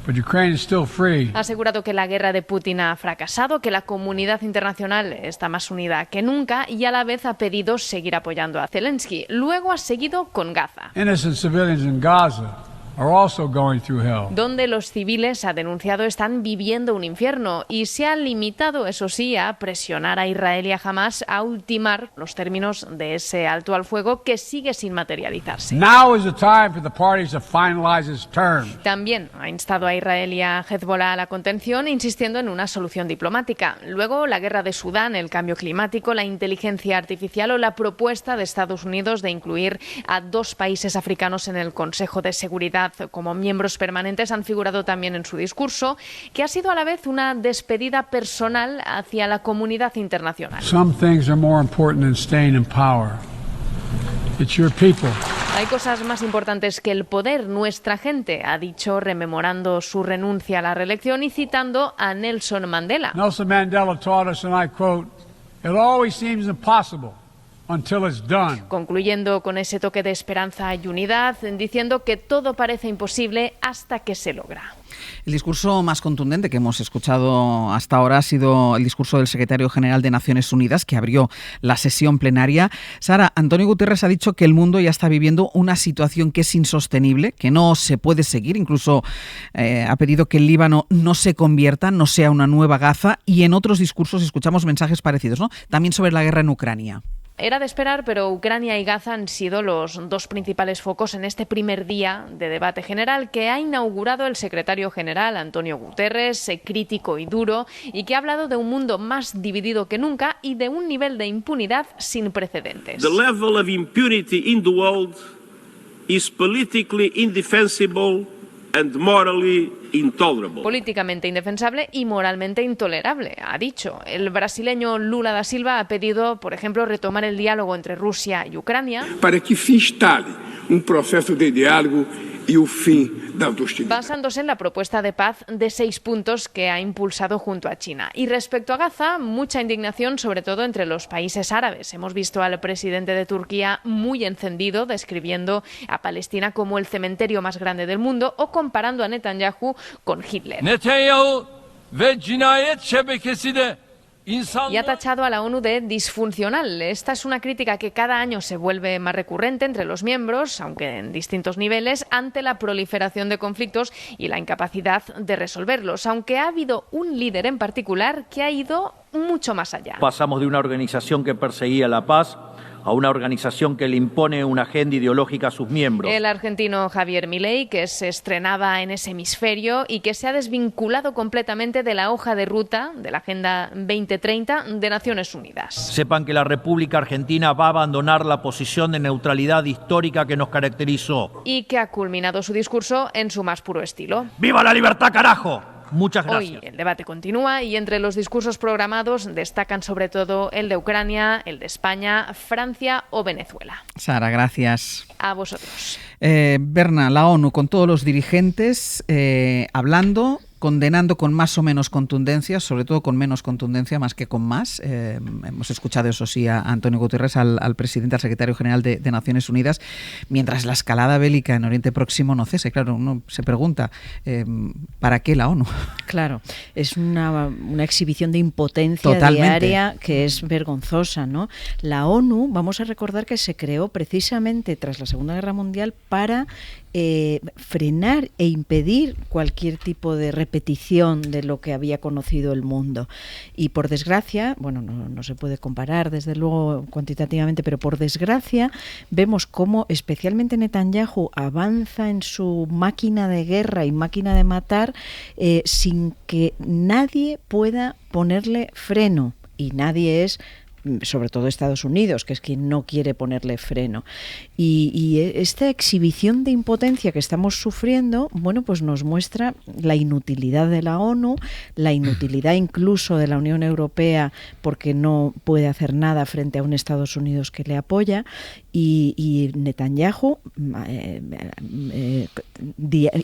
[SPEAKER 22] But Ukraine is still free.
[SPEAKER 21] Ha asegurado que la guerra de Putin ha fracasado, que la comunidad internacional está más unida que nunca y a la vez ha pedido seguir apoyando a Zelensky. Luego ha seguido con Gaza.
[SPEAKER 22] Innocent civilians in Gaza are also going through hell.
[SPEAKER 21] Donde los civiles, ha denunciado, están viviendo un infierno y se ha limitado, eso sí, a presionar a Israel y a Hamas a ultimar los términos de ese alto al fuego que sigue sin materializarse.
[SPEAKER 22] Now is the time for the parties to finalize its terms.
[SPEAKER 21] También ha instado a Israel y a Hezbollah a la contención, insistiendo en una solución diplomática. Luego, la guerra de Sudán, el cambio climático, la inteligencia artificial o la propuesta de Estados Unidos de incluir a 2 países africanos en el Consejo de Seguridad como miembros permanentes han figurado también en su discurso, que ha sido a la vez una despedida personal hacia la comunidad internacional.
[SPEAKER 22] Some things are more important than staying in power. It's your people.
[SPEAKER 21] Hay cosas más importantes que el poder, nuestra gente, ha dicho, rememorando su renuncia a la reelección y citando a Nelson Mandela.
[SPEAKER 22] Nelson Mandela taught us, and I quote, "It always seems impossible until it's done."
[SPEAKER 21] Concluyendo con ese toque de esperanza y unidad, diciendo que todo parece imposible hasta que se logra.
[SPEAKER 2] El discurso más contundente que hemos escuchado hasta ahora ha sido el discurso del secretario general de Naciones Unidas, que abrió la sesión plenaria. Sara, Antonio Guterres ha dicho que el mundo ya está viviendo una situación que es insostenible, que no se puede seguir. Incluso ha pedido que el Líbano no se convierta, no sea una nueva Gaza. Y en otros discursos escuchamos mensajes parecidos, ¿no? También sobre la guerra en Ucrania.
[SPEAKER 21] Era de esperar, pero Ucrania y Gaza han sido los dos principales focos en este primer día de debate general que ha inaugurado el secretario general Antonio Guterres, crítico y duro, y que ha hablado de un mundo más dividido que nunca y de un nivel de impunidad sin precedentes.
[SPEAKER 3] The level of impunity in the world is politically indefensible and morally intolerable.
[SPEAKER 21] Políticamente indefensable y moralmente intolerable, ha dicho. El brasileño Lula da Silva ha pedido, por ejemplo, retomar el diálogo entre Rusia y Ucrania
[SPEAKER 3] para que se instale un proceso de diálogo y un fin de hostilidad.
[SPEAKER 21] Basándose en la propuesta de paz de 6 puntos que ha impulsado junto a China. Y respecto a Gaza, mucha indignación, sobre todo entre los países árabes. Hemos visto al presidente de Turquía muy encendido, describiendo a Palestina como el cementerio más grande del mundo o comparando a Netanyahu con Hitler.
[SPEAKER 22] Netanyahu ve cinayet şebekesi de
[SPEAKER 21] Y ha tachado a la ONU de disfuncional. Esta es una crítica que cada año se vuelve más recurrente entre los miembros, aunque en distintos niveles, ante la proliferación de conflictos y la incapacidad de resolverlos, aunque ha habido un líder en particular que ha ido mucho más allá.
[SPEAKER 6] Pasamos de una organización que perseguía la paz a una organización que le impone una agenda ideológica a sus miembros.
[SPEAKER 21] El argentino Javier Milei, que se estrenaba en ese hemisferio y que se ha desvinculado completamente de la hoja de ruta de la Agenda 2030 de Naciones Unidas.
[SPEAKER 6] Sepan que la República Argentina va a abandonar la posición de neutralidad histórica que nos caracterizó.
[SPEAKER 21] Y que ha culminado su discurso en su más puro estilo.
[SPEAKER 6] ¡Viva la libertad, carajo! Muchas gracias.
[SPEAKER 21] Hoy el debate continúa y entre los discursos programados destacan sobre todo el de Ucrania, el de España, Francia o Venezuela.
[SPEAKER 2] Sara, gracias.
[SPEAKER 21] A vosotros.
[SPEAKER 2] Berna, la ONU con todos los dirigentes hablando, condenando con más o menos contundencia, sobre todo con menos contundencia más que con más. Hemos escuchado, eso sí, a Antonio Guterres, al presidente, al secretario general de Naciones Unidas, mientras la escalada bélica en Oriente Próximo no cese. Claro, uno se pregunta, ¿para qué la ONU?
[SPEAKER 8] Claro, es una exhibición de impotencia
[SPEAKER 2] Totalmente.
[SPEAKER 8] diaria que es vergonzosa, ¿no? La ONU, vamos a recordar que se creó precisamente tras la Segunda Guerra Mundial para frenar e impedir cualquier tipo de repetición de lo que había conocido el mundo. Y por desgracia, bueno, no se puede comparar desde luego cuantitativamente, pero por desgracia vemos cómo especialmente Netanyahu avanza en su máquina de guerra y máquina de matar sin que nadie pueda ponerle freno. Y nadie es sobre todo Estados Unidos, que es quien no quiere ponerle freno. Y esta exhibición de impotencia que estamos sufriendo, bueno, pues nos muestra la inutilidad de la ONU, la inutilidad incluso de la Unión Europea, porque no puede hacer nada frente a un Estados Unidos que le apoya, y Netanyahu,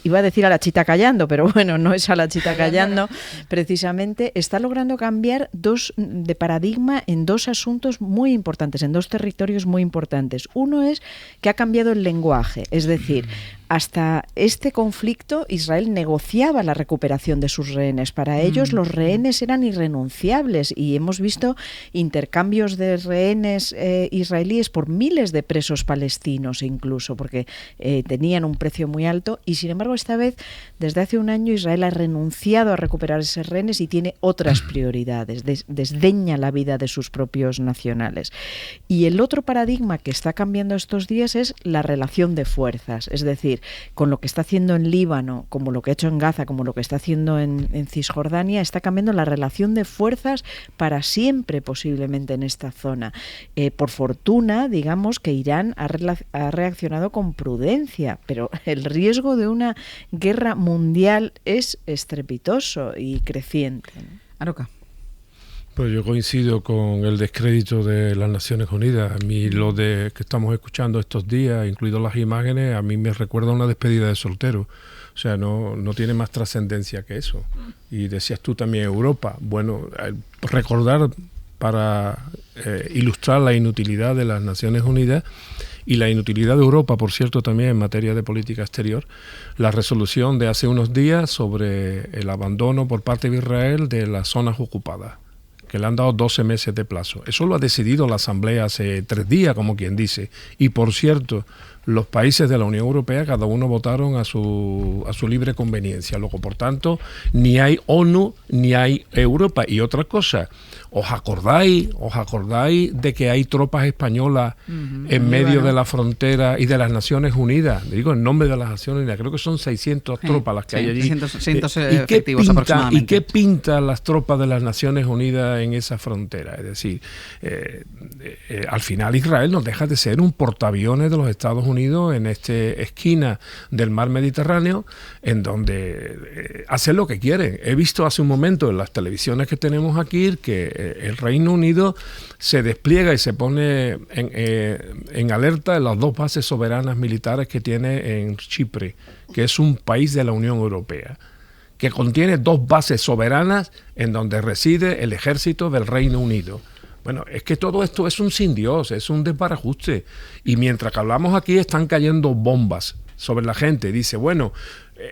[SPEAKER 8] iba a decir a la chita callando, pero bueno, no es a la chita callando, precisamente está logrando cambiar de paradigma en dos asuntos muy importantes, en dos territorios muy importantes. Uno es que ha cambiado el lenguaje, es decir, hasta este conflicto Israel negociaba la recuperación de sus rehenes. Para ellos los rehenes eran irrenunciables y hemos visto intercambios de rehenes israelíes por miles de presos palestinos incluso, porque tenían un precio muy alto y sin embargo esta vez, desde hace un año, Israel ha renunciado a recuperar esos rehenes y tiene otras prioridades, desdeña la vida de sus propios nacionales. Y el otro paradigma que está cambiando estos días es la relación de fuerzas, es decir, con lo que está haciendo en Líbano, como lo que ha hecho en Gaza, como lo que está haciendo en Cisjordania, está cambiando la relación de fuerzas para siempre posiblemente en esta zona. Por fortuna, digamos que Irán ha reaccionado con prudencia, pero el riesgo de una guerra mundial es estrepitoso y creciente.
[SPEAKER 2] Aroca.
[SPEAKER 4] Pues yo coincido con el descrédito de las Naciones Unidas. A mí lo que estamos escuchando estos días, incluidas las imágenes, a mí me recuerda una despedida de soltero. O sea, no tiene más trascendencia que eso. Y decías tú también Europa. Bueno, recordar para ilustrar la inutilidad de las Naciones Unidas y la inutilidad de Europa, por cierto, también en materia de política exterior, la resolución de hace unos días sobre el abandono por parte de Israel de las zonas ocupadas, que le han dado 12 meses de plazo. Eso lo ha decidido la Asamblea hace 3 días, como quien dice. Y por cierto, los países de la Unión Europea, cada uno votaron a su libre conveniencia. Luego, por tanto, ni hay ONU ni hay Europa. Y otra cosa, ¿os acordáis de que hay tropas españolas en medio de la frontera y de las Naciones Unidas? Digo, en nombre de las Naciones Unidas, creo que son 600 tropas las que hay allí.
[SPEAKER 2] 600 efectivos aproximadamente.
[SPEAKER 4] ¿Y qué pintan las tropas de las Naciones Unidas en esa frontera? Es decir, al final Israel no deja de ser un portaaviones de los Estados Unidos en esta esquina del mar Mediterráneo, en donde hacen lo que quieren. He visto hace un momento en las televisiones que tenemos aquí que el Reino Unido se despliega y se pone en alerta en las 2 bases soberanas militares que tiene en Chipre, que es un país de la Unión Europea, que contiene 2 bases soberanas en donde reside el ejército del Reino Unido. Bueno, es que todo esto es un sin Dios, es un desbarajuste. Y mientras que hablamos aquí están cayendo bombas sobre la gente. Dice, bueno,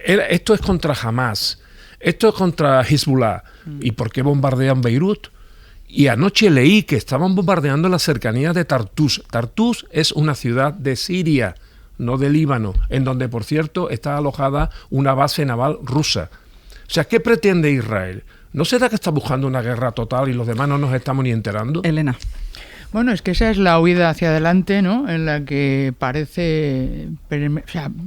[SPEAKER 4] esto es contra Hamas, esto es contra Hezbollah. ¿Y por qué bombardean Beirut? Y anoche leí que estaban bombardeando las cercanías de Tartus. Tartus es una ciudad de Siria, no de Líbano, en donde, por cierto, está alojada una base naval rusa. O sea, ¿qué pretende Israel? ¿No será que está buscando una guerra total y los demás no nos estamos ni enterando?
[SPEAKER 2] Elena.
[SPEAKER 7] Bueno, es que esa es la huida hacia adelante, ¿no? En la que parece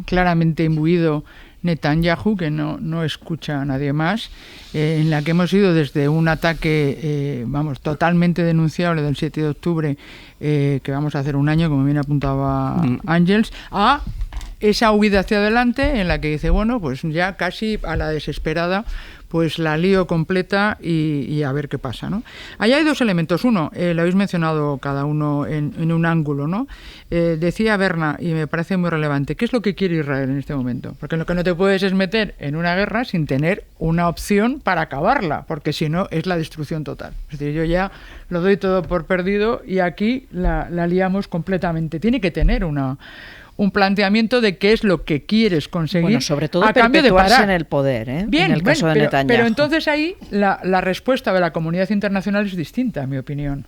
[SPEAKER 7] claramente imbuido Netanyahu, que no escucha a nadie más, en la que hemos ido desde un ataque, totalmente denunciable del 7 de octubre, que vamos a hacer un año, como bien apuntaba Ángels, a esa huida hacia adelante en la que dice, bueno, pues ya casi a la desesperada, pues la lío completa y a ver qué pasa, ¿no? Ahí hay 2 elementos. Uno, lo habéis mencionado cada uno en un ángulo, ¿no? Decía Berna, y me parece muy relevante, ¿qué es lo que quiere Israel en este momento? Porque lo que no te puedes es meter en una guerra sin tener una opción para acabarla, porque si no es la destrucción total. Es decir, yo ya lo doy todo por perdido y aquí la liamos completamente. Tiene que tener un planteamiento de qué es lo que quieres conseguir,
[SPEAKER 8] bueno, sobre todo
[SPEAKER 7] a cambio de parar
[SPEAKER 8] en el poder,
[SPEAKER 7] Bien,
[SPEAKER 8] en el caso de Netanyahu.
[SPEAKER 7] Pero entonces ahí la respuesta de la comunidad internacional es distinta, en mi opinión.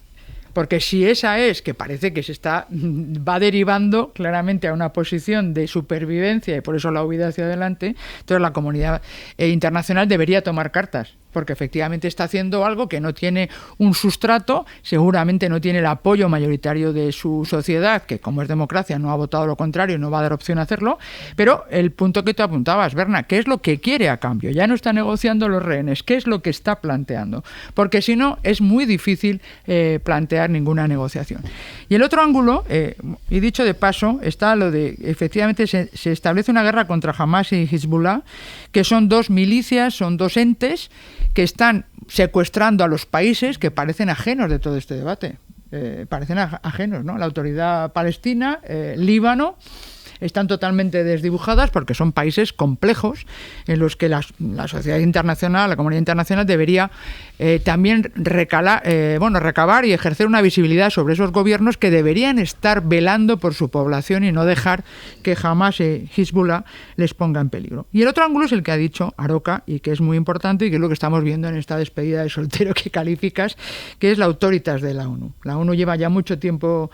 [SPEAKER 7] Porque si esa es, que parece que va derivando claramente a una posición de supervivencia y por eso la huida hacia adelante, entonces la comunidad internacional debería tomar cartas, porque efectivamente está haciendo algo que no tiene un sustrato, seguramente no tiene el apoyo mayoritario de su sociedad, que como es democracia no ha votado lo contrario y no va a dar opción a hacerlo, pero el punto que tú apuntabas, Berna, ¿qué es lo que quiere a cambio? Ya no está negociando los rehenes, ¿qué es lo que está planteando? Porque si no, es muy difícil plantear ninguna negociación. Y el otro ángulo, y dicho de paso, está lo de, efectivamente, se establece una guerra contra Hamas y Hezbollah, que son 2 milicias, son 2 entes que están secuestrando a los países que parecen ajenos de todo este debate. Parecen ajenos, ¿no? La autoridad palestina, Líbano, están totalmente desdibujadas porque son países complejos en los que la sociedad internacional, la comunidad internacional debería también recabar y ejercer una visibilidad sobre esos gobiernos que deberían estar velando por su población y no dejar que Hamas y Hezbollah les ponga en peligro. Y el otro ángulo es el que ha dicho Aroca y que es muy importante y que es lo que estamos viendo en esta despedida de soltero que calificas, que es la Autoritas de la ONU. La ONU lleva ya mucho tiempo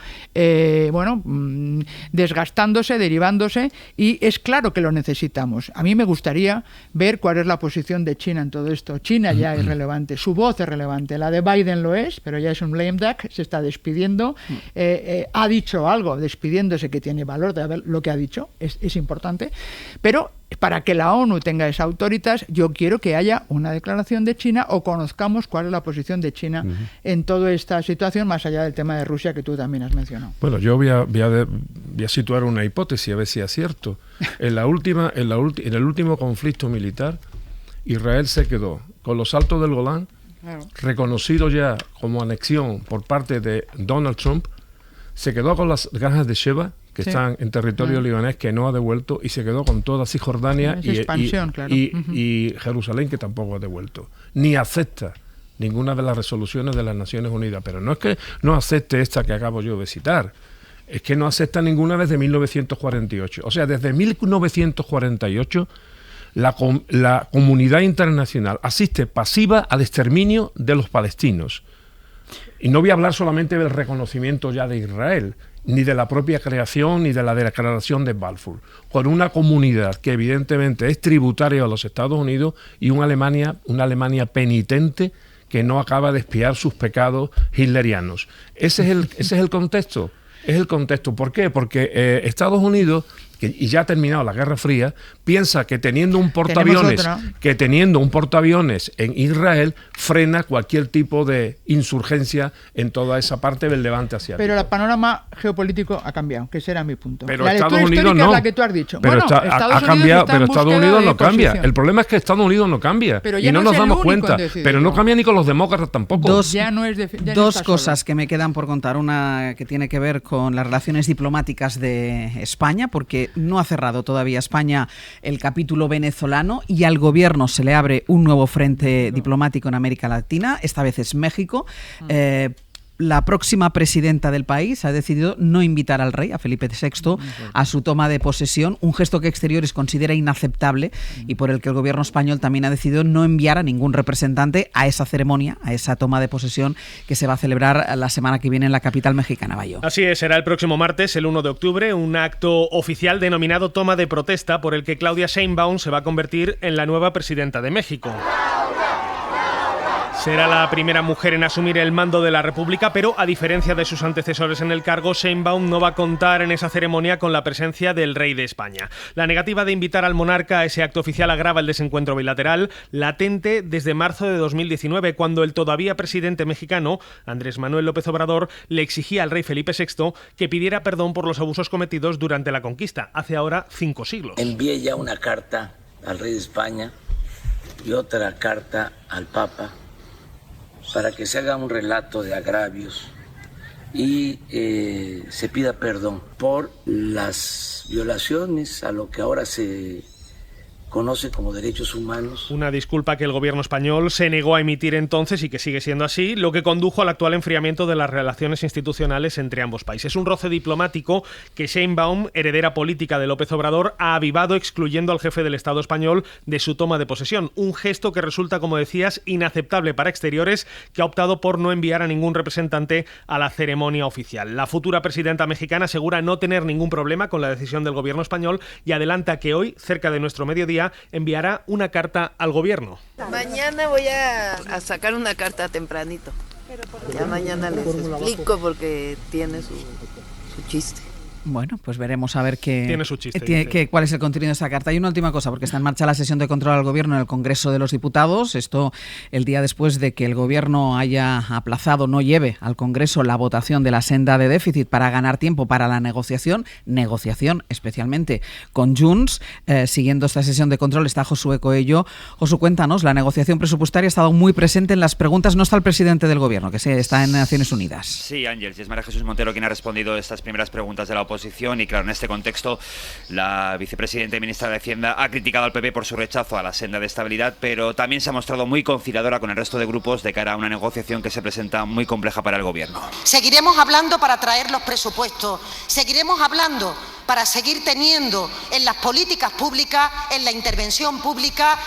[SPEAKER 7] desgastándose, derivándose, y es claro que lo necesitamos. A mí me gustaría ver cuál es la posición de China en todo esto. China ya es relevante, su voz es relevante, la de Biden lo es, pero ya es un lame duck, se está despidiendo, ha dicho algo despidiéndose que tiene valor de ver lo que ha dicho, es importante, pero para que la ONU tenga esa Autoritas, yo quiero que haya una declaración de China o conozcamos cuál es la posición de China en toda esta situación, más allá del tema de Rusia que tú también has mencionado.
[SPEAKER 4] Bueno, yo voy a situar una hipótesis, a ver si es cierto. En el último conflicto militar, Israel se quedó con los Altos del Golán, reconocido ya como anexión por parte de Donald Trump, se quedó con las granjas de Sheba, que están en territorio libanés, que no ha devuelto, y se quedó con toda Cisjordania y Jerusalén, que tampoco ha devuelto. Ni acepta ninguna de las resoluciones de las Naciones Unidas. Pero no es que no acepte esta que acabo yo de citar, es que no acepta ninguna desde 1948. O sea, desde 1948 la comunidad internacional asiste pasiva al exterminio de los palestinos. Y no voy a hablar solamente del reconocimiento ya de Israel, ni de la propia creación, ni de la declaración de Balfour, con una comunidad que evidentemente es tributaria a los Estados Unidos y una Alemania penitente que no acaba de expiar sus pecados hitlerianos. Ese es el contexto. Es el contexto. ¿Por qué? Porque Estados Unidos, y ya ha terminado la Guerra Fría, piensa que teniendo un portaaviones en Israel frena cualquier tipo de insurgencia en toda esa parte del Levante asiático.
[SPEAKER 7] Pero el panorama geopolítico ha cambiado, que ese era mi punto.
[SPEAKER 4] Pero
[SPEAKER 7] la
[SPEAKER 4] Estados
[SPEAKER 7] lectura
[SPEAKER 4] Unidos
[SPEAKER 7] histórica
[SPEAKER 4] no.
[SPEAKER 7] es la que tú has dicho.
[SPEAKER 4] Pero
[SPEAKER 7] bueno,
[SPEAKER 4] ha cambiado, pero Estados Unidos no cambia. El problema es que Estados Unidos no cambia
[SPEAKER 7] pero
[SPEAKER 4] y no nos damos cuenta. Pero no cambia ni con los demócratas tampoco.
[SPEAKER 2] Dos cosas que me quedan por contar. Una que tiene que ver con las relaciones diplomáticas de España, porque no ha cerrado todavía España el capítulo venezolano y al gobierno se le abre un nuevo frente diplomático en América Latina. Esta vez es México. La próxima presidenta del país ha decidido no invitar al rey, a Felipe VI, a su toma de posesión, un gesto que Exteriores considera inaceptable y por el que el gobierno español también ha decidido no enviar a ningún representante a esa ceremonia, a esa toma de posesión que se va a celebrar la semana que viene en la capital mexicana, Bayo.
[SPEAKER 5] Así es, será el próximo martes, el 1 de octubre, un acto oficial denominado toma de protesta por el que Claudia Sheinbaum se va a convertir en la nueva presidenta de México. Será la primera mujer en asumir el mando de la República, pero a diferencia de sus antecesores en el cargo, Sheinbaum no va a contar en esa ceremonia con la presencia del rey de España. La negativa de invitar al monarca a ese acto oficial agrava el desencuentro bilateral, latente desde marzo de 2019, cuando el todavía presidente mexicano, Andrés Manuel López Obrador, le exigía al rey Felipe VI que pidiera perdón por los abusos cometidos durante la conquista, hace ahora 5 siglos.
[SPEAKER 11] Envié ya una carta al rey de España y otra carta al Papa para que se haga un relato de agravios y se pida perdón por las violaciones a lo que ahora se conoce como derechos humanos.
[SPEAKER 5] Una disculpa que el gobierno español se negó a emitir entonces y que sigue siendo así, lo que condujo al actual enfriamiento de las relaciones institucionales entre ambos países. Un roce diplomático que Sheinbaum, heredera política de López Obrador, ha avivado excluyendo al jefe del Estado español de su toma de posesión. Un gesto que resulta, como decías, inaceptable para Exteriores, que ha optado por no enviar a ningún representante a la ceremonia oficial. La futura presidenta mexicana asegura no tener ningún problema con la decisión del gobierno español y adelanta que hoy, cerca de nuestro mediodía, enviará una carta al gobierno.
[SPEAKER 23] Mañana voy a sacar una carta tempranito. Ya mañana les explico porque tiene su chiste.
[SPEAKER 2] Bueno, pues veremos a ver
[SPEAKER 5] Tiene su chiste,
[SPEAKER 2] cuál es el contenido de esta carta. Y una última cosa, porque está en marcha la sesión de control al Gobierno en el Congreso de los Diputados. Esto el día después de que el Gobierno haya aplazado, no lleve al Congreso la votación de la senda de déficit para ganar tiempo para la negociación especialmente con Junts. Siguiendo esta sesión de control está Josué Coello. Josu, cuéntanos, la negociación presupuestaria ha estado muy presente en las preguntas. No está el presidente del Gobierno, que está en Naciones Unidas.
[SPEAKER 10] Sí, Ángel, es María Jesús Montero quien ha respondido estas primeras preguntas de la oposición y claro, en este contexto la vicepresidenta y ministra de Hacienda ha criticado al PP por su rechazo a la senda de estabilidad, pero también se ha mostrado muy conciliadora con el resto de grupos de cara a una negociación que se presenta muy compleja para el gobierno.
[SPEAKER 24] Seguiremos hablando para traer los presupuestos, seguiremos hablando para seguir teniendo en las políticas públicas, en la intervención pública,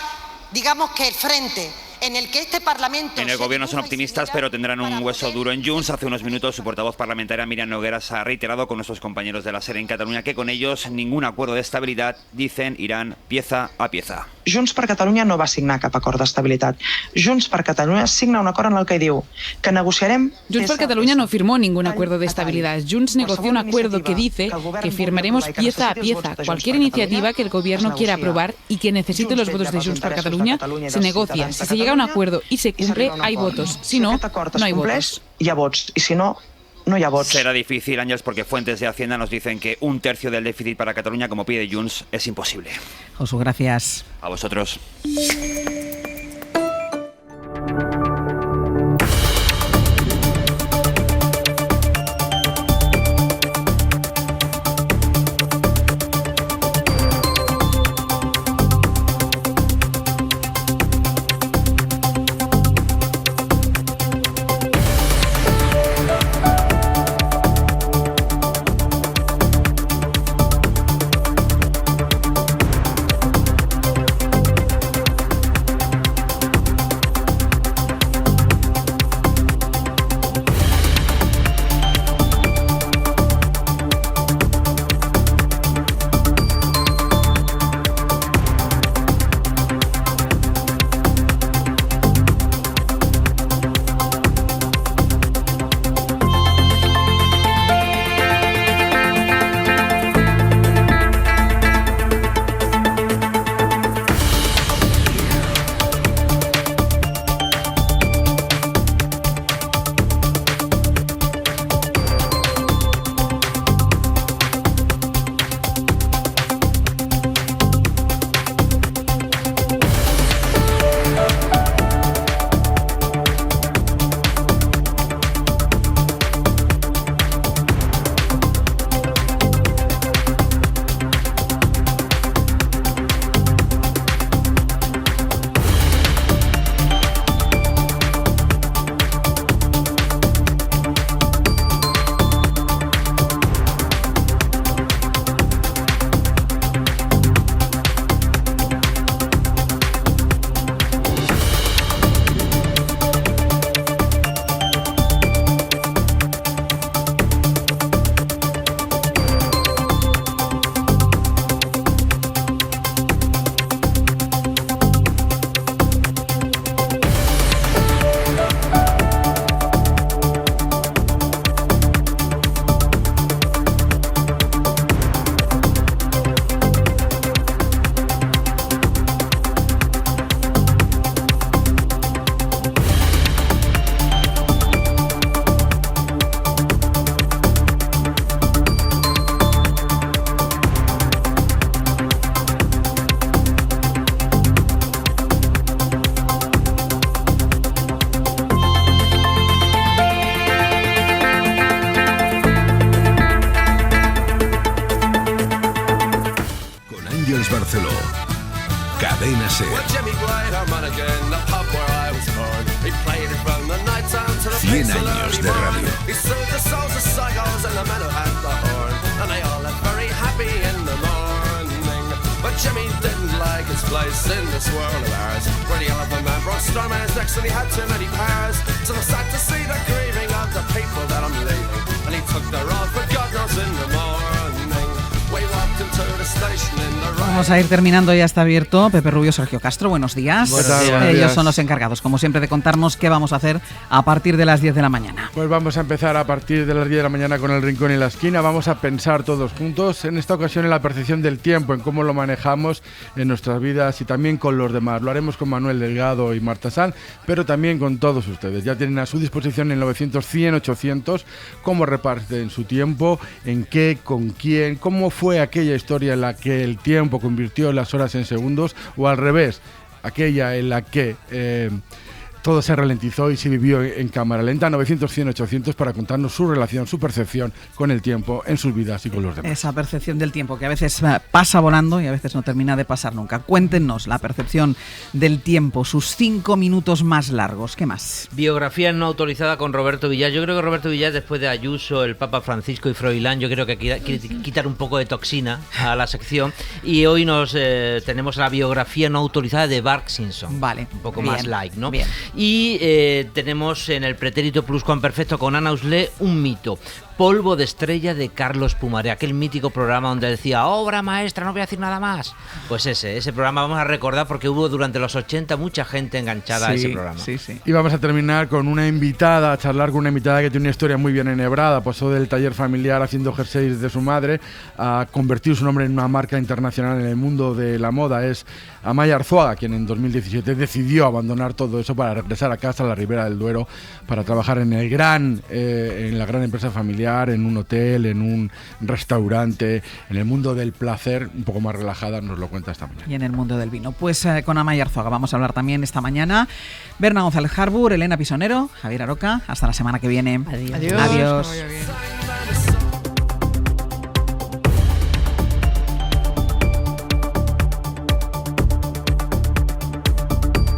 [SPEAKER 24] digamos que el frente en el que este Parlamento...
[SPEAKER 10] En el gobierno son optimistas, pero tendrán un hueso duro en Junts. Hace unos minutos su portavoz parlamentaria Míriam Nogueras ha reiterado con nuestros compañeros de la SER en Cataluña que con ellos ningún acuerdo de estabilidad, dicen, irán pieza a pieza.
[SPEAKER 25] Junts per Catalunya no va signar cap acord d'estabilitat. Junts per Catalunya signa un acord en el que diu que negociarem...
[SPEAKER 26] Junts per Catalunya no firmó ningún acuerdo de estabilidad. Junts negoció un acuerdo que dice que firmaremos pieza a pieza. Cualquier iniciativa que el gobierno quiera aprobar y que necesite los votos de Junts per Catalunya se negocia. Si se llega a un acuerdo y se cumple, hay votos. Si no, no hay votos.
[SPEAKER 25] Hi ha vots. I si no, no hi ha vots.
[SPEAKER 10] Será difícil, Ángels, porque fuentes de Hacienda nos dicen que 1/3 del déficit para Cataluña, como pide Junts, es imposible.
[SPEAKER 2] Josu, gracias.
[SPEAKER 10] A vosotros.
[SPEAKER 1] Ángels Barceló. Cadena SER. 100 años de radio.
[SPEAKER 9] Jimmy didn't like his place in this world of ours, where the elephant man brought stormers next and he had too many powers. So I sat to see the grieving of the people that I'm leaving, and he took the road for God knows in the morning. We walked into the station in the rain.
[SPEAKER 2] Vamos a ir terminando, ya está abierto. Pepe Rubio, Sergio Castro, buenos días.
[SPEAKER 12] Buenos días.
[SPEAKER 2] Ellos son los encargados, como siempre, de contarnos qué vamos a hacer a partir de las 10 de la mañana.
[SPEAKER 12] Pues vamos a empezar a partir de las 10 de la mañana con el Rincón y la Esquina. Vamos a pensar todos juntos, en esta ocasión, en la percepción del tiempo, en cómo lo manejamos en nuestras vidas y también con los demás. Lo haremos con Manuel Delgado y Marta Sanz, pero también con todos ustedes. Ya tienen a su disposición en 900-100-800 cómo reparten su tiempo, en qué, con quién, cómo fue aquella historia en la que el tiempo convirtió las horas en segundos, o al revés, aquella en la que todo se ralentizó y se vivió en cámara lenta. 900-100-800 para contarnos su relación, su percepción con el tiempo en sus vidas y con los demás.
[SPEAKER 2] Esa percepción del tiempo que a veces pasa volando y a veces no termina de pasar nunca. Cuéntenos la percepción del tiempo, sus 5 minutos más largos. ¿Qué más?
[SPEAKER 13] Biografía no autorizada con Roberto Villar. Yo creo que Roberto Villar, después de Ayuso, el Papa Francisco y Froilán, yo creo que quiere quitar un poco de toxina a la sección. Y hoy tenemos la biografía no autorizada de Bart Simpson.
[SPEAKER 2] Vale.
[SPEAKER 13] Un poco
[SPEAKER 2] bien,
[SPEAKER 13] más light, ¿no?
[SPEAKER 2] Bien.
[SPEAKER 13] Y tenemos en el pretérito pluscuamperfecto con Ana Uslé un mito. Polvo de estrella de Carlos Pumaré, aquel mítico programa donde decía obra maestra, no voy a decir nada más. Pues ese programa vamos a recordar porque hubo durante los 80 mucha gente enganchada a ese programa.
[SPEAKER 2] Sí, sí.
[SPEAKER 12] Y vamos a terminar con una invitada, a charlar con una invitada que tiene una historia muy bien enhebrada. Pasó del taller familiar haciendo jerseys de su madre a convertir su nombre en una marca internacional en el mundo de la moda. Es Amaya Arzuaga, quien en 2017 decidió abandonar todo eso para regresar a casa, a la Ribera del Duero, para trabajar en la gran empresa familiar, en un hotel, en un restaurante, en el mundo del placer, un poco más relajada, nos lo cuenta esta mañana.
[SPEAKER 2] Y en el mundo del vino. Pues con Amaya Arzuaga vamos a hablar también esta mañana. Berna González Harbour, Elena Pisonero, Javier Aroca. Hasta la semana que viene.
[SPEAKER 7] Adiós.
[SPEAKER 2] Adiós.